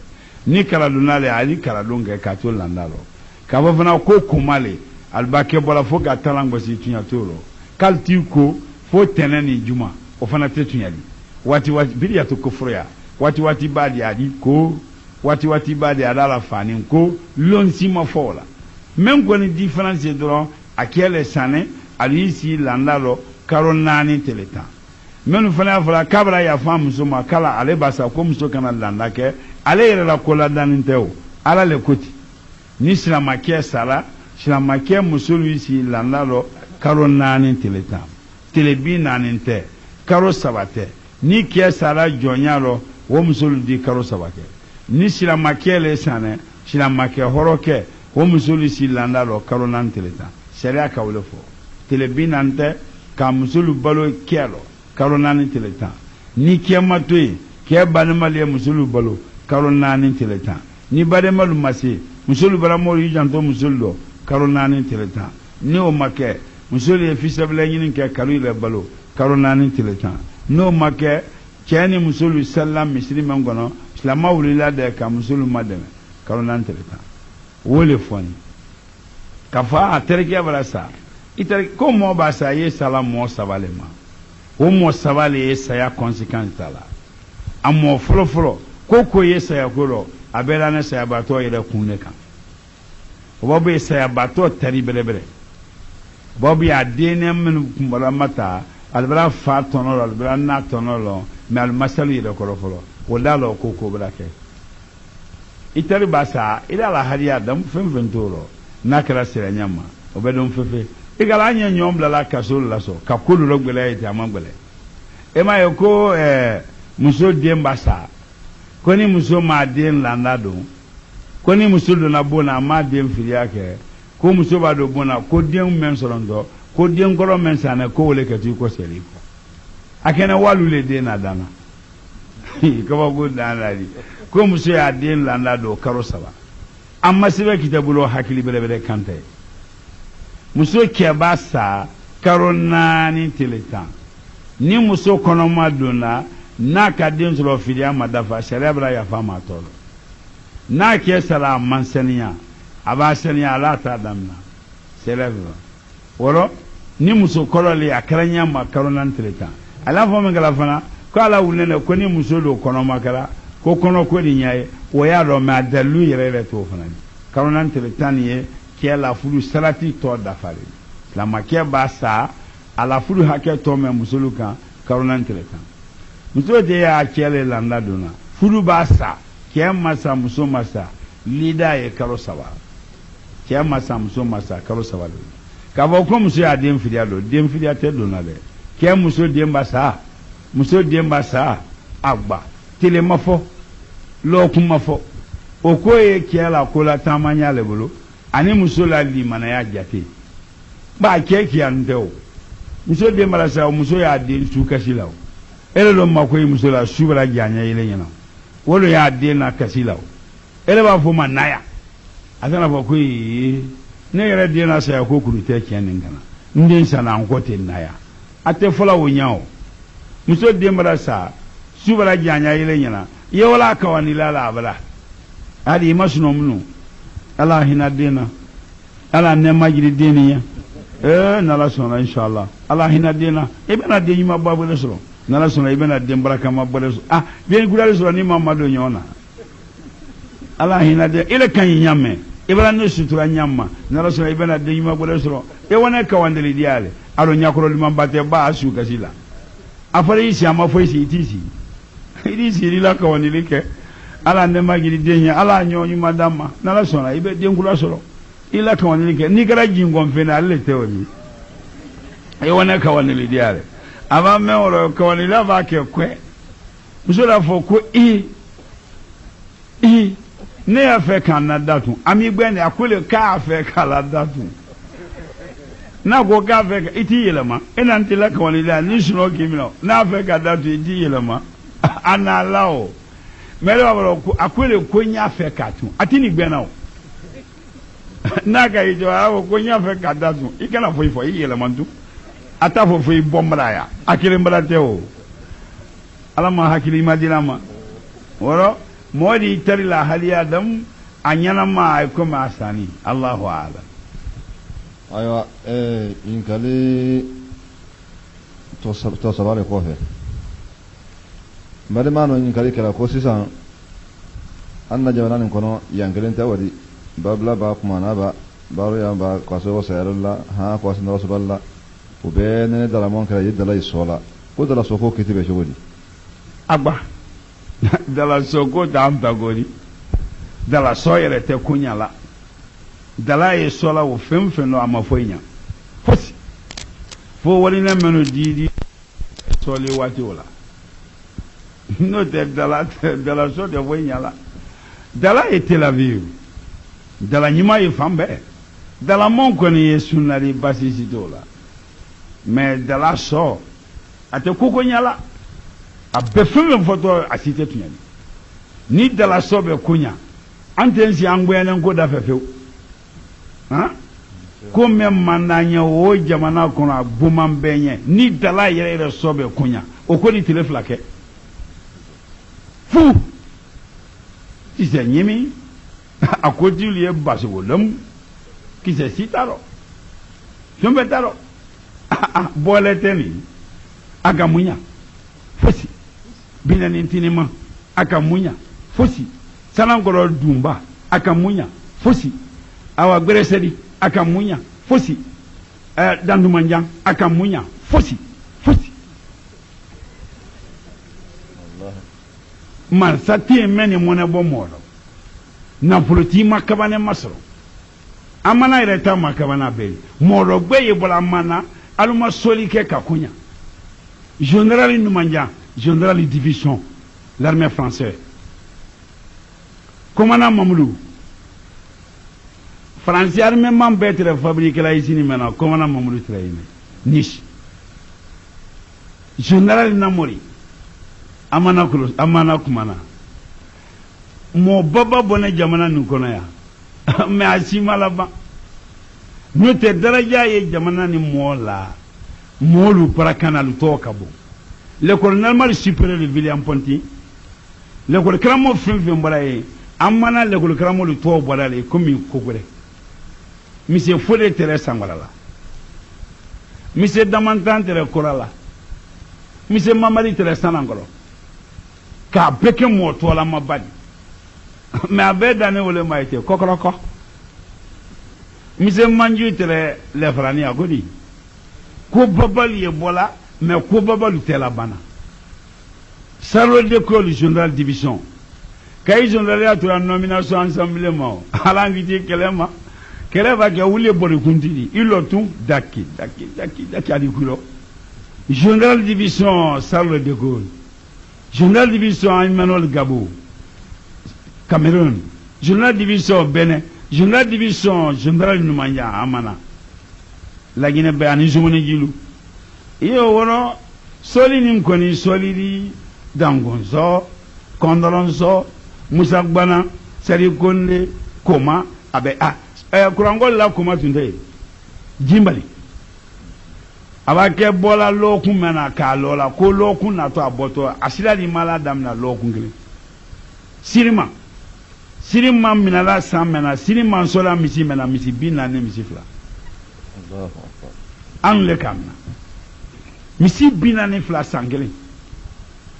S1: ni kala dunale ali kala dunge kato landalo kabo fana ko kumale albake bola foka talango si tunya toro kalti ko fo teneni juma o fana tetunyali wati bidia to kofroya wati badi adi ko wati badi adala fani ko lonsi ma fola même ko ni différence dron akele sane alisi landalo karonani teletan menu fana fala kabra ya fam suma kala ale basa ko muso kana landake ale yere la kola daninteo ala le koti ni silamake sala silamake musulu isi landalo karonani teletan telebi naninte karo sabate ni ke sara jonyalo wo musulu di karo sabate ni silamake le sane silamake horoke o musolu si landa lo kalo nan teleta sharia ka wole fo tele binante ka musolu balo kelo kalo nan teleta ni kema toy ke banimale musolu balo kalo nan teleta ni bademalu masi musolu baramo yu janto musolu do kalo nan teleta ni o make musolu e fisable nyini ke kalo ile balo kalo nan teleta no make chani musolu sallam misri mangono islama wulila de ka musolu mademe kalo nan teleta wole foni kafa aterke balasa itere ko mo basa ye sala mo sabalema o mo sabale ye saya conséquence tala amo folo ko ye saya ko abela na saya bato yele kunne kan obo ye saya bato tari belebele bobi adene men kumbala mata albara fa tonolo albara na tonolo me al masalu yele ko folo wala lo ko brake itari basa ila la hariya dam fenfentoro nakara sira nyama obedon fefe igala anya nyom la kasul la so ka kulu lo gbele ite amangbele e ma yoko muso dem basa koni muso ma den landado koni muso do na bona ma dem filiake ko muso ba do bona ko dem men sorondo ko dem goro men sana ko wole kati ko seri ko akene walu le de na dana ko ba go dana ri ko muso ya den landado karo saba amma sibe kitabulo hakili bele kante muso keba sa karona teletan ni muso konoma dona na ka den so filia madafa cerebra ya fama tolo na ke sala mansaniya aba saniya la ta damna cerebra woro ni muso kolole akaranya ma karona teletan ala fo me gala fana ko ala wulene ko ni muso do konoma kala ko kono ko di nyaye wo ya do ma dalu yere to fana karona teletan ye qui est la foule salati to dafale la makia basa à la foule hake to me musuluka karonan telekan muso de ya kele landa dona foule basa qui est masa muso masa lida e karo sawa qui est masa muso masa karo sawa ka ba ko muso ya dem fidia te dona le qui est muso dem basa agba tele mafo lo kumafo okoye qui est la kola tamanya le bolo ani muso la limana ya jate ba keki andeo muso de malasa muso ya de su kasilaw ele lo makoy muso la subra janya ile nyana wolo ya de na kasilaw ele ba fo manaya atana fo koy ne yere de na sa ko kurute kenin ngana ndin sana ankote naya ate fola wonyao muso de malasa subra janya ile nyana ye wala kawani la abala adi masuno munu ala hina dina ala ne majiri diniya nala sona inshallah ala hina dina ibena de nyuma babu lesro nala sona ibena de baraka mabale bien gudale so ni mamado nyona ala hina de ile kan nyame ibena ne sutura nyama nala sona ibena de nyuma babu lesro e wona ka wandeli diale alo nyakoro limambate ba asu kasila afare isi amafo isi itisi idisi lila ka wandeli ke ala ne magiri denya ala nyonyu madama nala sona ibe denkula soro ila kawani ke ni gara jingon fena alle teori e wona kawani diare aba me oro kawani la ba ke kwe musola fo ko ne afe kan na datu ami gbe ne akole ka afe kala datu na go ka afe iti yelema ena ntila kawani la ni suno kimino na afe ka datu iti yelema ana lao mele wabalo akwele konya fe katu atini gbena o naga ijo awo konya fe kadatu ikana fo yele mantu ata fo bombra ya akile mbrate o alama hakili madina ma woro modi tari la hali adam anyana ma ay ko ma asani Allahu a'lam
S2: aywa inkali to sabale ko fe bade mano inkali kala ko sisan anna jamanan kono yangelen tawadi babla ba kuma na ba baro ya ba kwaso wa sayarilla ha kwaso na rasulullah ubene dala mon kala yidala isola ko dala soko kitibe shogodi
S1: agba dala soko damta godi dala soyere te kunyala dala isola wo femfeno amafoinya fosi fo wali na meno didi soli wati wala no te dala so de voinyala dala e Tel Aviv dala ɲuman ye fan bɛɛ dalamanw kɔni ye sunna de basi si t'o la mais dala sɔ a tɛ koko ɲala a bɛɛ fɛn fɛn fɔtɔ a si tɛ tiɲɛ ni dala sɔ bɛ ko ɲa an tɛ si an goyalen ko da fɛ fewu han ko mɛ mandan ɲɛ o jamana kɔnɔ a goman bɛɛ ɲɛ ni dala yɛrɛ yɛrɛ sɔ bɛ ko ɲa o ko ni tile fila kɛ fu kisɛ ɲimi a ko tilu ye basigo lɛmu kisɛ si t'a rɔ fɛn bɛɛ t'a rɔ bɔlɛ tɛ nin a ka mun ɲa fosi binani tinima a ka mun ɲa fosi sanankɔrɔ dunba a ka mun ɲa fosi awa gbɛrɛsɛdi a ka mun ɲa fosi dandumanjan a ka mun ɲa fosi fosi mansa tɛ yen mɛ nin mɔnɛ bɔ mɔgɔ la nafolotigi ma kabane ma sɔrɔ an mana yɛrɛ ta ma kabana bɛɛ mɔgɔ gbɛ ye bɔra an mana alu ma soli kɛ ka ko ɲa général Numanjan général division l'armée française commandant Mamadou français armée man bɛɛ tɛrɛ fabriqué la usine mɛna commandant Mamadou tɛrɛ yen Nice général Namori amana kumana mɔgɔ baba bɔnɛ jamana nin kɔnɔ yan mais a si ma laban n'o tɛ daraja ye jamana ni mɔgɔ la mɔgɔlu parakana lu tɔgɔ ka bon l'école normale supérieure de William Ponty l'école karamɔgɔ fɛn fɛn bɔra yen an mana l'école karamɔgɔ lu tɔgɔ bɔra yen komi Kokore monsieur Fode tɛrɛ Sangara la monsieur Damantan tɛrɛ Kora la monsieur Mamadi tɛrɛ Sanankɔrɔ k'a bɛɛ kɛ mɔgɔ tɔgɔlama ba de mais a bɛɛ dannen wele ma ye ten kɔkɔrɔkɔ monsieur Manju tɛrɛ lɛfarani a ko di ko babali ye bɔla mais ko babalu tɛ labana Charles de Gaulle général division kayi général ya tora nomination ensemble ma ala invité kɛlɛ ma kɛlɛ b'a kɛ wuli bɔri kuntigi i lɔtun daki adi kulo général division Charles de Gaulle général division Emmanuel Gabo Cameroun général division Benin général division général Numanja amana la Guinée bɛ ani zumuni jilu iyo wɔrɔ sɔli ni kɔni sɔli di dangonzɔ kɔndɔlɔnzɔ Musa Gbana Sari Konde Koma a bɛ kurangɔli la Koma tun tɛ yen Jimbali a b'a kɛ bɔla lɔɔkun mɛn na k'a lɔ la ko lɔɔkun natɔ a bɔtɔ a sira ni ma la daminɛ lɔɔkun kelen Sirima minɛla san mɛnna Sirima sɔla misi mɛnna misi 40 misi 2 an le k'a minɛ misi 42 san kelen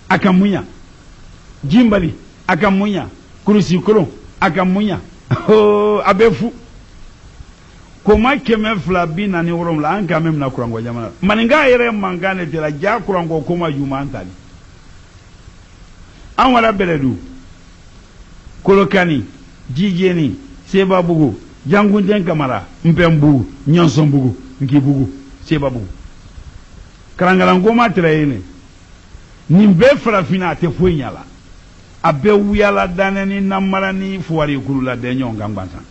S1: a ka mun ɲa Jimbali a ka mun ɲa Kurusi kolon a ka mun ɲa a bɛ fu Koma 247 an ka mɛn mina kurangɔ jamana maninka yɛrɛ mankan de tɛra ja kurangɔ koma juma an tali an wala bɛlɛdu Kolokani Jijeni Sebabugu Jangunden Kamara Mpembugu Nyonsonbugu Nkibugu Sebabugu Karangalangoma tɛrɛ yen nin bɛɛ farafina a tɛ foyi ɲa la a bɛɛ wuyala danɛ ni namara ni fuwari kuru la dɛ ɲɔgɔn kan gbansan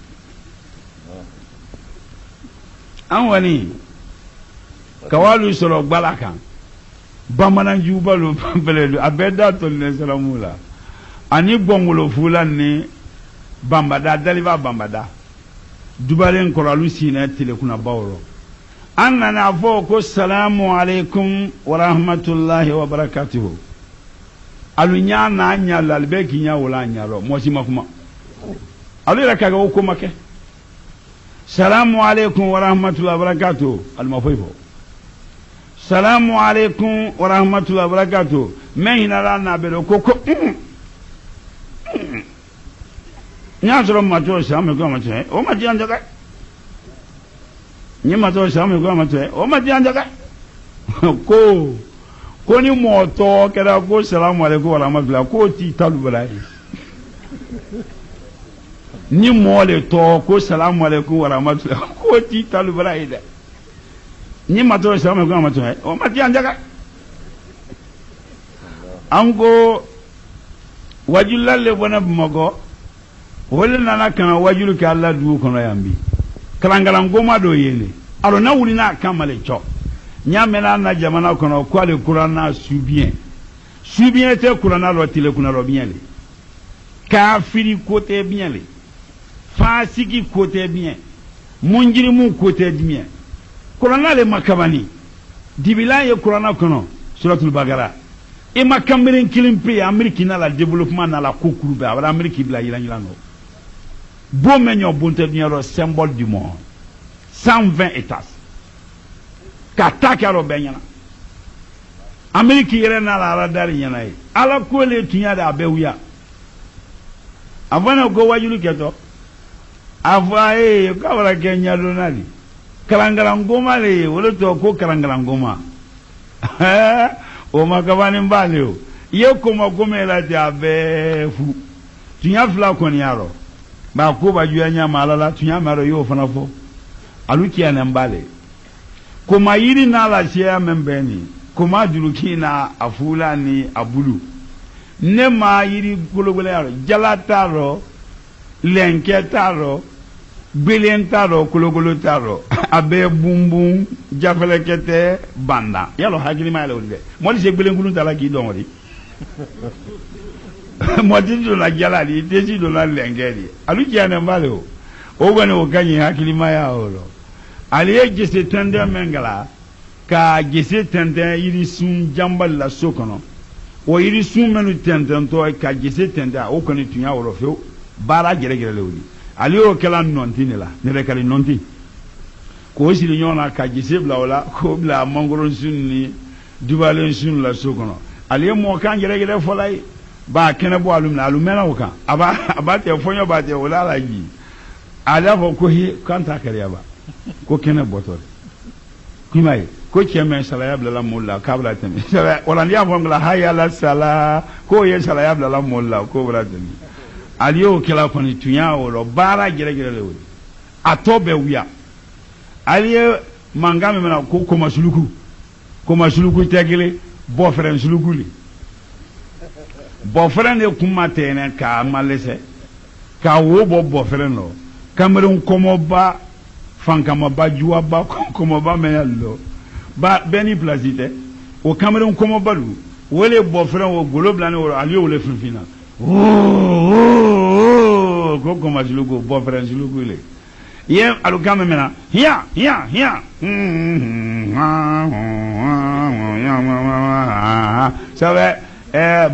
S1: an kɔni kawalu sɔrɔ gbala kan bamananjuguba lo bɛlɛdu a bɛɛ da tɔlinen siramu la ani bɔngolo fula ni bambada daliba bambada dubalen kɔrɔlu sinɛ telekuna bawro an nana fɔ ko salamu alaikum wa rahmatullahi wa barakatuhu alu nya na nya lalbe kinya wala nya ro mosi makuma alu yɛrɛ kaga o ko makɛ salamu alaikum wa rahmatullahi wa barakatuhu alu ma foyi fɔ salamu alaikum wa rahmatullahi wa barakatuhu mɛ hinala na bɛ ko nya sɔrɔ matɔ samu ko ma tɛ o ma di an jaga ni matɔ samu ko ma tɛ o ma di an jaga ko ni mɔtɔ kɛra ko salamu alaikum wa rahmatullahi ko ti talu bala ye ni mɔ le tɔ ko salamu alaikum wa rahmatullahi ko ti talu bala ye dɛ ni matɔ salamu ko ma tɛ o ma di an jaga an ko wajulale bɔna Bamakɔ wole nana kana wajulu ka Allah du kono yambi kalangala ngoma do yele alo na wuli na kamale cho nyamena na jamana kono ko le Qur'an subien te Qur'an lo tile kuna lo bien le kafiri côté bien le fasiki côté bien munjiri mu côté bien Qur'an le makabani dibila ye Qur'an kono suratul bagara e makamren kilimpe Amerique na la développement na la kokurube ala Amerique bila yilangilano bon menyo bonte bien le symbole du monde 120 états kataka ro benyana Amerique yere na la radar nyana e ala ko le tunya da bewuya avana go wajulu keto avae ka wala kenya donali kalangala ngoma le wala to ko kalangala ngoma o makabani mbale o ye ko magome la dia befu tunya fla koni yaro ba ko ba juanya malala tunya maro yo fanafo aluki ya mbale kuma yiri na la shia membeni kuma duluki na afula ni abulu ne ma yiri gologole yaro jalataro lenketaro bilentaro gologolo taro abe bumbum jafelekete banda yalo hakili ma yalo de modi se bilengulu tala ki don ri modi do la jalali desi do la lengeri aluki ya mbale o gane o kanyi hakili ma ya olo aliye gese tende mengala ka gese tende yiri sun jambal la sokono o yiri sun menu tende to ka gese tende o koni tunya woro fe bara gere lewli aliyo kala nontine la ne be kala nonti ko sili nyona ka gese bla wala ko bla mangoro sunni dubalen sun la sokono aliye mo kan gere folay ba kene bo alum na alumena o kan aba te fonyo ba te wala la yi ala fo ko hi kanta kariya ba ko kene botore kimai ko cheme salaya bla mulla kabla temi wala ndiya ngla haya la sala ko ye salaya bla mulla ko bra temi aliyo kala koni tunya woro bara gere lewo atobe wiya aliye mangame mena ko masuluku tegele bo frère suluku li bo frère ne kuma tene ka malese ka wo bo frère no Cameroun komo ba fankama ba juwa ba komo ba menalo ba beni plazite o Cameroun komo balu wole bo frère o golo blane o aliyo wole finfina ko koma julugo bo frère julugo le ye alu kamemena hiya sabe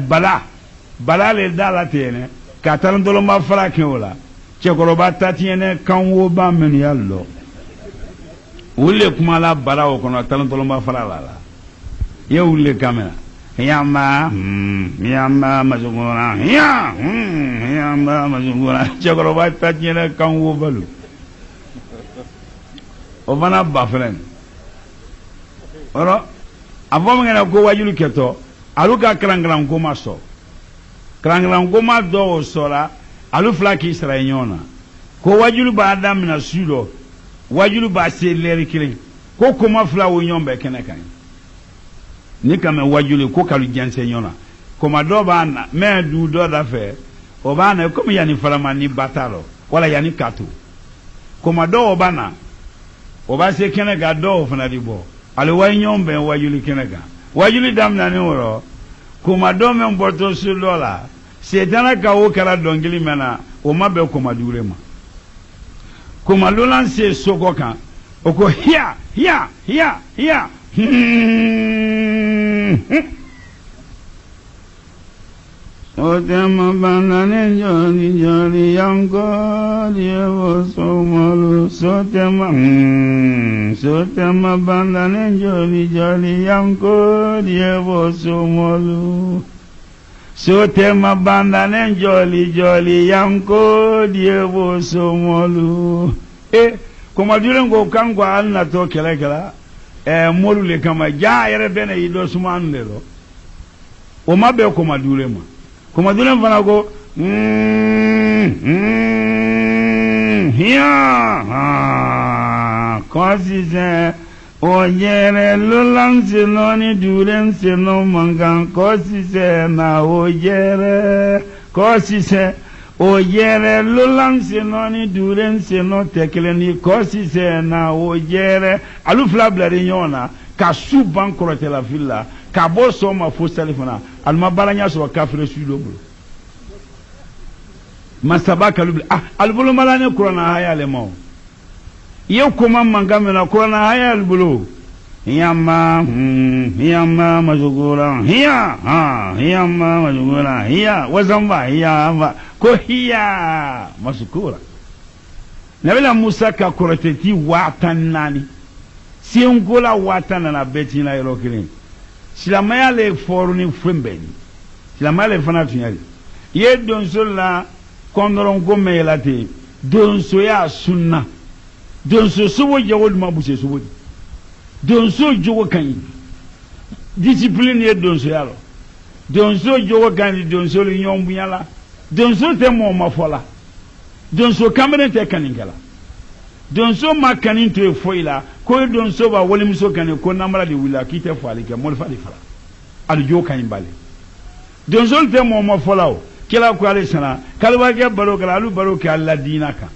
S1: bala le dala tene katan dolo ma fara keola chekoroba tatiene kanwo ba men yallo ulle kuma la bara o kono tan dolo ma fara la ye ulle kamera yamba mazungura yamba mazungura chekoroba tatiene kanwo balu o bana ba fren oro avoma ngena ko wajulu keto aluka kranglang ko maso kranglang ko ma do sora alu flaki israenyona ko wajulu ba adam na sudo wajulu ba se leri kilin ko kuma fla wo nyombe kenekan ni kame wajulu ko kalu janse nyona ko ma do ba na me du do da fe o ba na ko mi yani falama ni batalo wala yani katu ko ma do o bana o ba se kenega do fana di bo ale way nyombe wajulu kenega wajulu damna ni woro kuma do men borto su dola setana ka o kala dongili mena o mabe kuma durema kuma lolan se soko kan o ko hiya o tema banane joli yango dievo somalo so tema banane joli yango dievo somalo so tema bandane joli yango dievo somalo kuma durengo kangwa alna to kala molu le kama ja yere bene yido suman lelo o mabe kuma durema kuma duren fana go hiya kosi se o yere lulan sinoni duren sino mangan kosi se na o yere kosi se o yere lolan seno ni duren seno tekeleni kosi sena o yere alu flablare nyona ka suban korote la villa ka bo so ma fo salifana al mabalanya so kafire sulo bro masabaka lubli al bulu malane kurana haya le mo yo kuma mangamena kurana haya al bulu hiyama mazugura hiyama mazugura hiya wazamba hiyama ko hiya masukura nabila musa ka koroteti watan nani siungola watan na beti na irokini silamaya le foruni frembeni silamaya le fana tunyali ye donso la kondoron gome lati donso ya sunna donso suwo jawol mabuse suwo donso jogo kan discipline ye donso yalo donso jogo kan donso li nyombu yala donso te mo mafola donso kamere te kaningala donso makanin to foila ko donso ba woli muso kan ko namara de wila kite fo alike mo fa di fala al jo kan bale donso te mo mafola o kila ko ale sana kalwa ke baroka alu baroka alla dinaka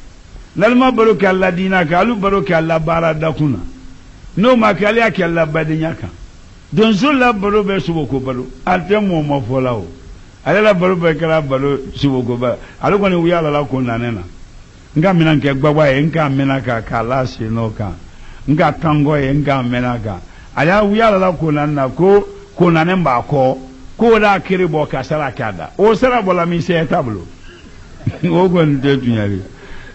S1: lalma baroka alla dinaka alu baroka alla barada kuna no makali ake alla badinyaka donso la baro be subo ko baro ate mo mafola o ale la baro be kala baro subo ko ba alu ko ni wiya la ko nanena nga mina nke gbagba ye nka mena ka kala si no ka nga tango ye nka mena ka ala wiya la ko nanna ko nanen ba ko da kiri bo ka sara kada o sara bola mi se tablo o ko nte tunyari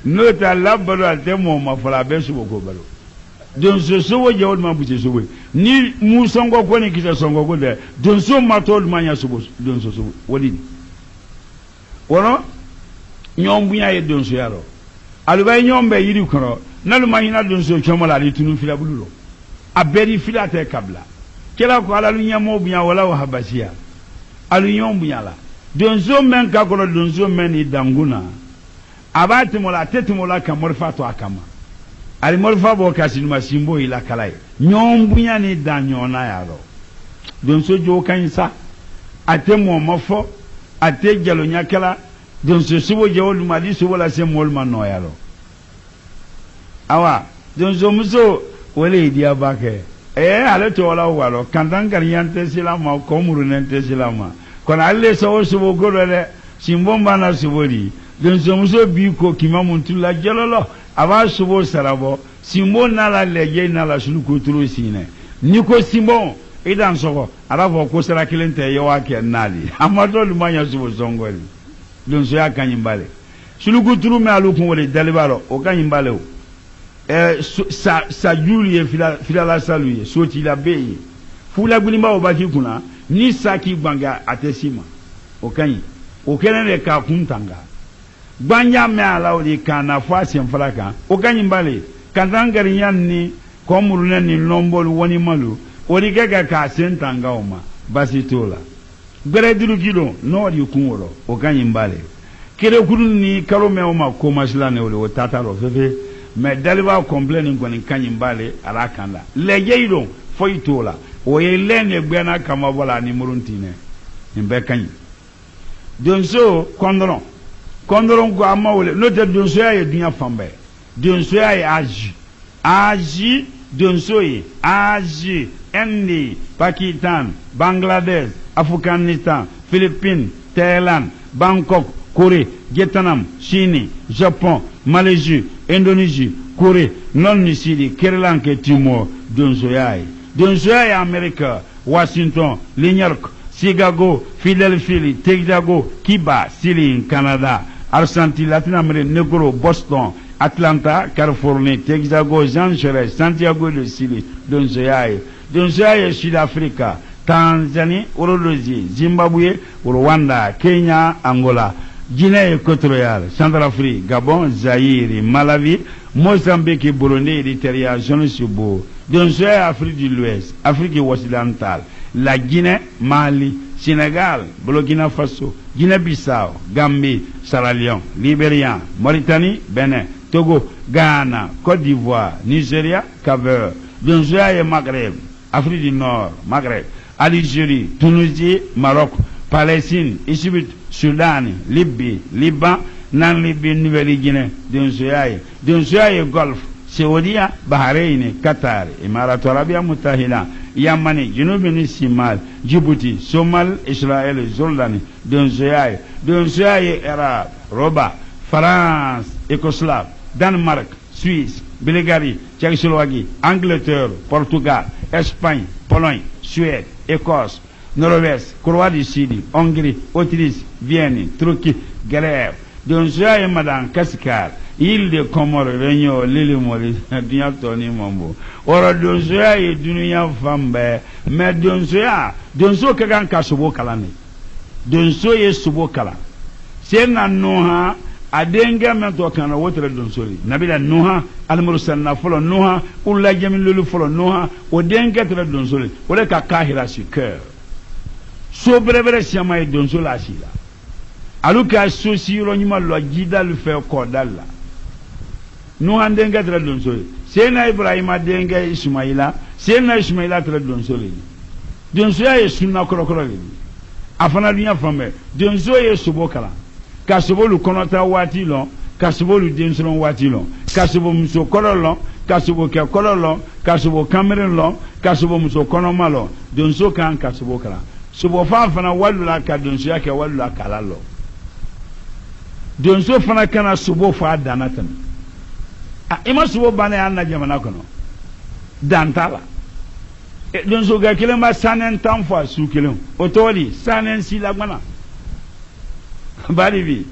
S1: no ta la baro ate mo mafola be subo ko baro don so so je wol ma buje so we ni mu songo ko ni kisa songo ko de don so ma tol ma nya so don so so woli wono nyom bunya ye don so yaro alu bay nyom be yiri koro nalu ma hina don so chomola li tunu fila bululo aberi fila te kabla kila ko ala lu nyamo bunya wala wa habasiya alu nyom bunya la don so men ka ko don so men ni danguna abati mola tetimola kamorfa to akama ali morfa bo kasinu masimbo ila kalai nyombunya ni danyona yaro don so jo kansa ate mo mofo ate jalo nyakala don so subo jawol mali subo la se mol man no yaro awa don so muso wole dia bake ale to wala walo kandan gariyante silama ko murunente silama kona alle so subo golole simbomba na subori don so muso bi ko kimamuntula jalolo aba subo sarabo simbo nala leye nala suluko turu sine niko simbo idan soko arabo ko sara kilente yawa ke nali amado lumanya subo songoli don so ya kanyimbale suluko turu me alukun wole dalibaro o kanyimbale o sa julie fila la saluye soti la beye fula gulima o baki kuna ni saki banga atesima o kanyi o kenene ka kuntanga gbanya me ala o di kana fa sem fraka o kanyimbale kandangari yanni komurune ni lombol woni malu o di keka ka sentanga o ma basitola gbere diru kilo no di kunworo o kanyimbale kere kuru ni karome o ma ko masla ne o tataro fefe me daliba complaining ko ni kanyimbale ala kanda lejeiro foitola o ye lene gbena kama bola ni muruntine nimbe kanyi donso kondron ko amawole no te donso ya dunya fambe donso ya aji donso ye aji Inde, Pakistan, Bangladesh, Afghanistan, Philippines, Thailand, Bangkok, Corée, Vietnam, Chine, Japon, Malaisie, Indonésie, Corée, non-Sili, Kerala et Timor, donso ya America, Washington, New York, Chicago, Philadelphia, Texaco, Cuba, Chili, Canada, Argentine, Latin America, Negro, Boston, Atlanta, Californie, Texaco, Los Angeles, Santiago de Chili, donso ya Sud-Africa, Tanzanie, Uruguay, Zimbabwe, Rwanda, Kenya, Angola, Guinée équatoriale, Centrafrique, Gabon, Zaïre, Malawi, Mozambique, Burundi, Eritrea, Johannesburg, donso ya Afrique de l'Ouest, Afrique occidentale, la Guinée, Mali, Sénégal, Burkina Faso, Guinée-Bissau, Gambie, Sierra Leone, Libéria, Mauritanie, Bénin, Togo, Ghana, Côte d'Ivoire, Nigeria, Cap-Vert, donso ya Maghreb, Afrique du Nord, Maghreb, Algérie, Tunisie, Maroc, Palestine, Égypte, Soudan, Libye, Liban, nanli bin Nouvelle-Guinée donsoyaye Golf Saudiya Bahrain Qatar Imarat Arabia Mutahida Yamani Junubini Simal Djibouti Somal Israël Jordanie donsoyaye era Roba France Écoslave Danemark Suisse Bulgarie Tchécoslovaquie Angleterre Portugal Espagne Pologne Suède Écosse Norvège Croatie du Sud Hongrie Autriche Vienne Turquie Grèce donsoyaye Madame Kaskar île de Comores Réunion l'île Maurice dunya toni mambo ora donsoyaye dunya fambe mais donso kagan ka subo kalane donso ye subo kala sena noha adenga mento kana wotre donsori nabila noha almursalna folo noha ulla jamil folo noha odenga tre donsori ole ka kahira su cœur so brevere siama e donsoli asila aluka so siro nyima lo jidal fe kodalla noha denga tre donsori sena ibrahima denga ismaila sena ismaila tre donsori donso ya sunna korokoro le afana dunya fambe donso ye subo kala kasobo lu konota wati lo kasobo lu densoron wati lo kasobo muso kololo kasobo ke kololo kasobo cameroon lo kasobo muso konoma lo donso kan kasobo kala subo fana walula ka donso ya ke walula kala lo donso fana kana subo fa danatan ima subo bana ya na jamana kono dantala donso ga kilema sanen tanfa su kilem otoli sanen sila gbana baribi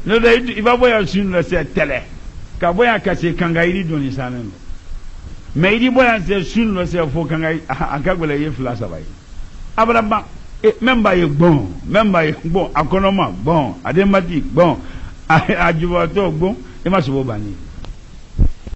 S1: no da iba boya sun la se tele ka boya ka se kangairi doni sanen me idi boya se sun la se fo kangai akagbele ye fla sabai abraba memba ye bon akonoma bon ademati bon ajubato bon e ma so bani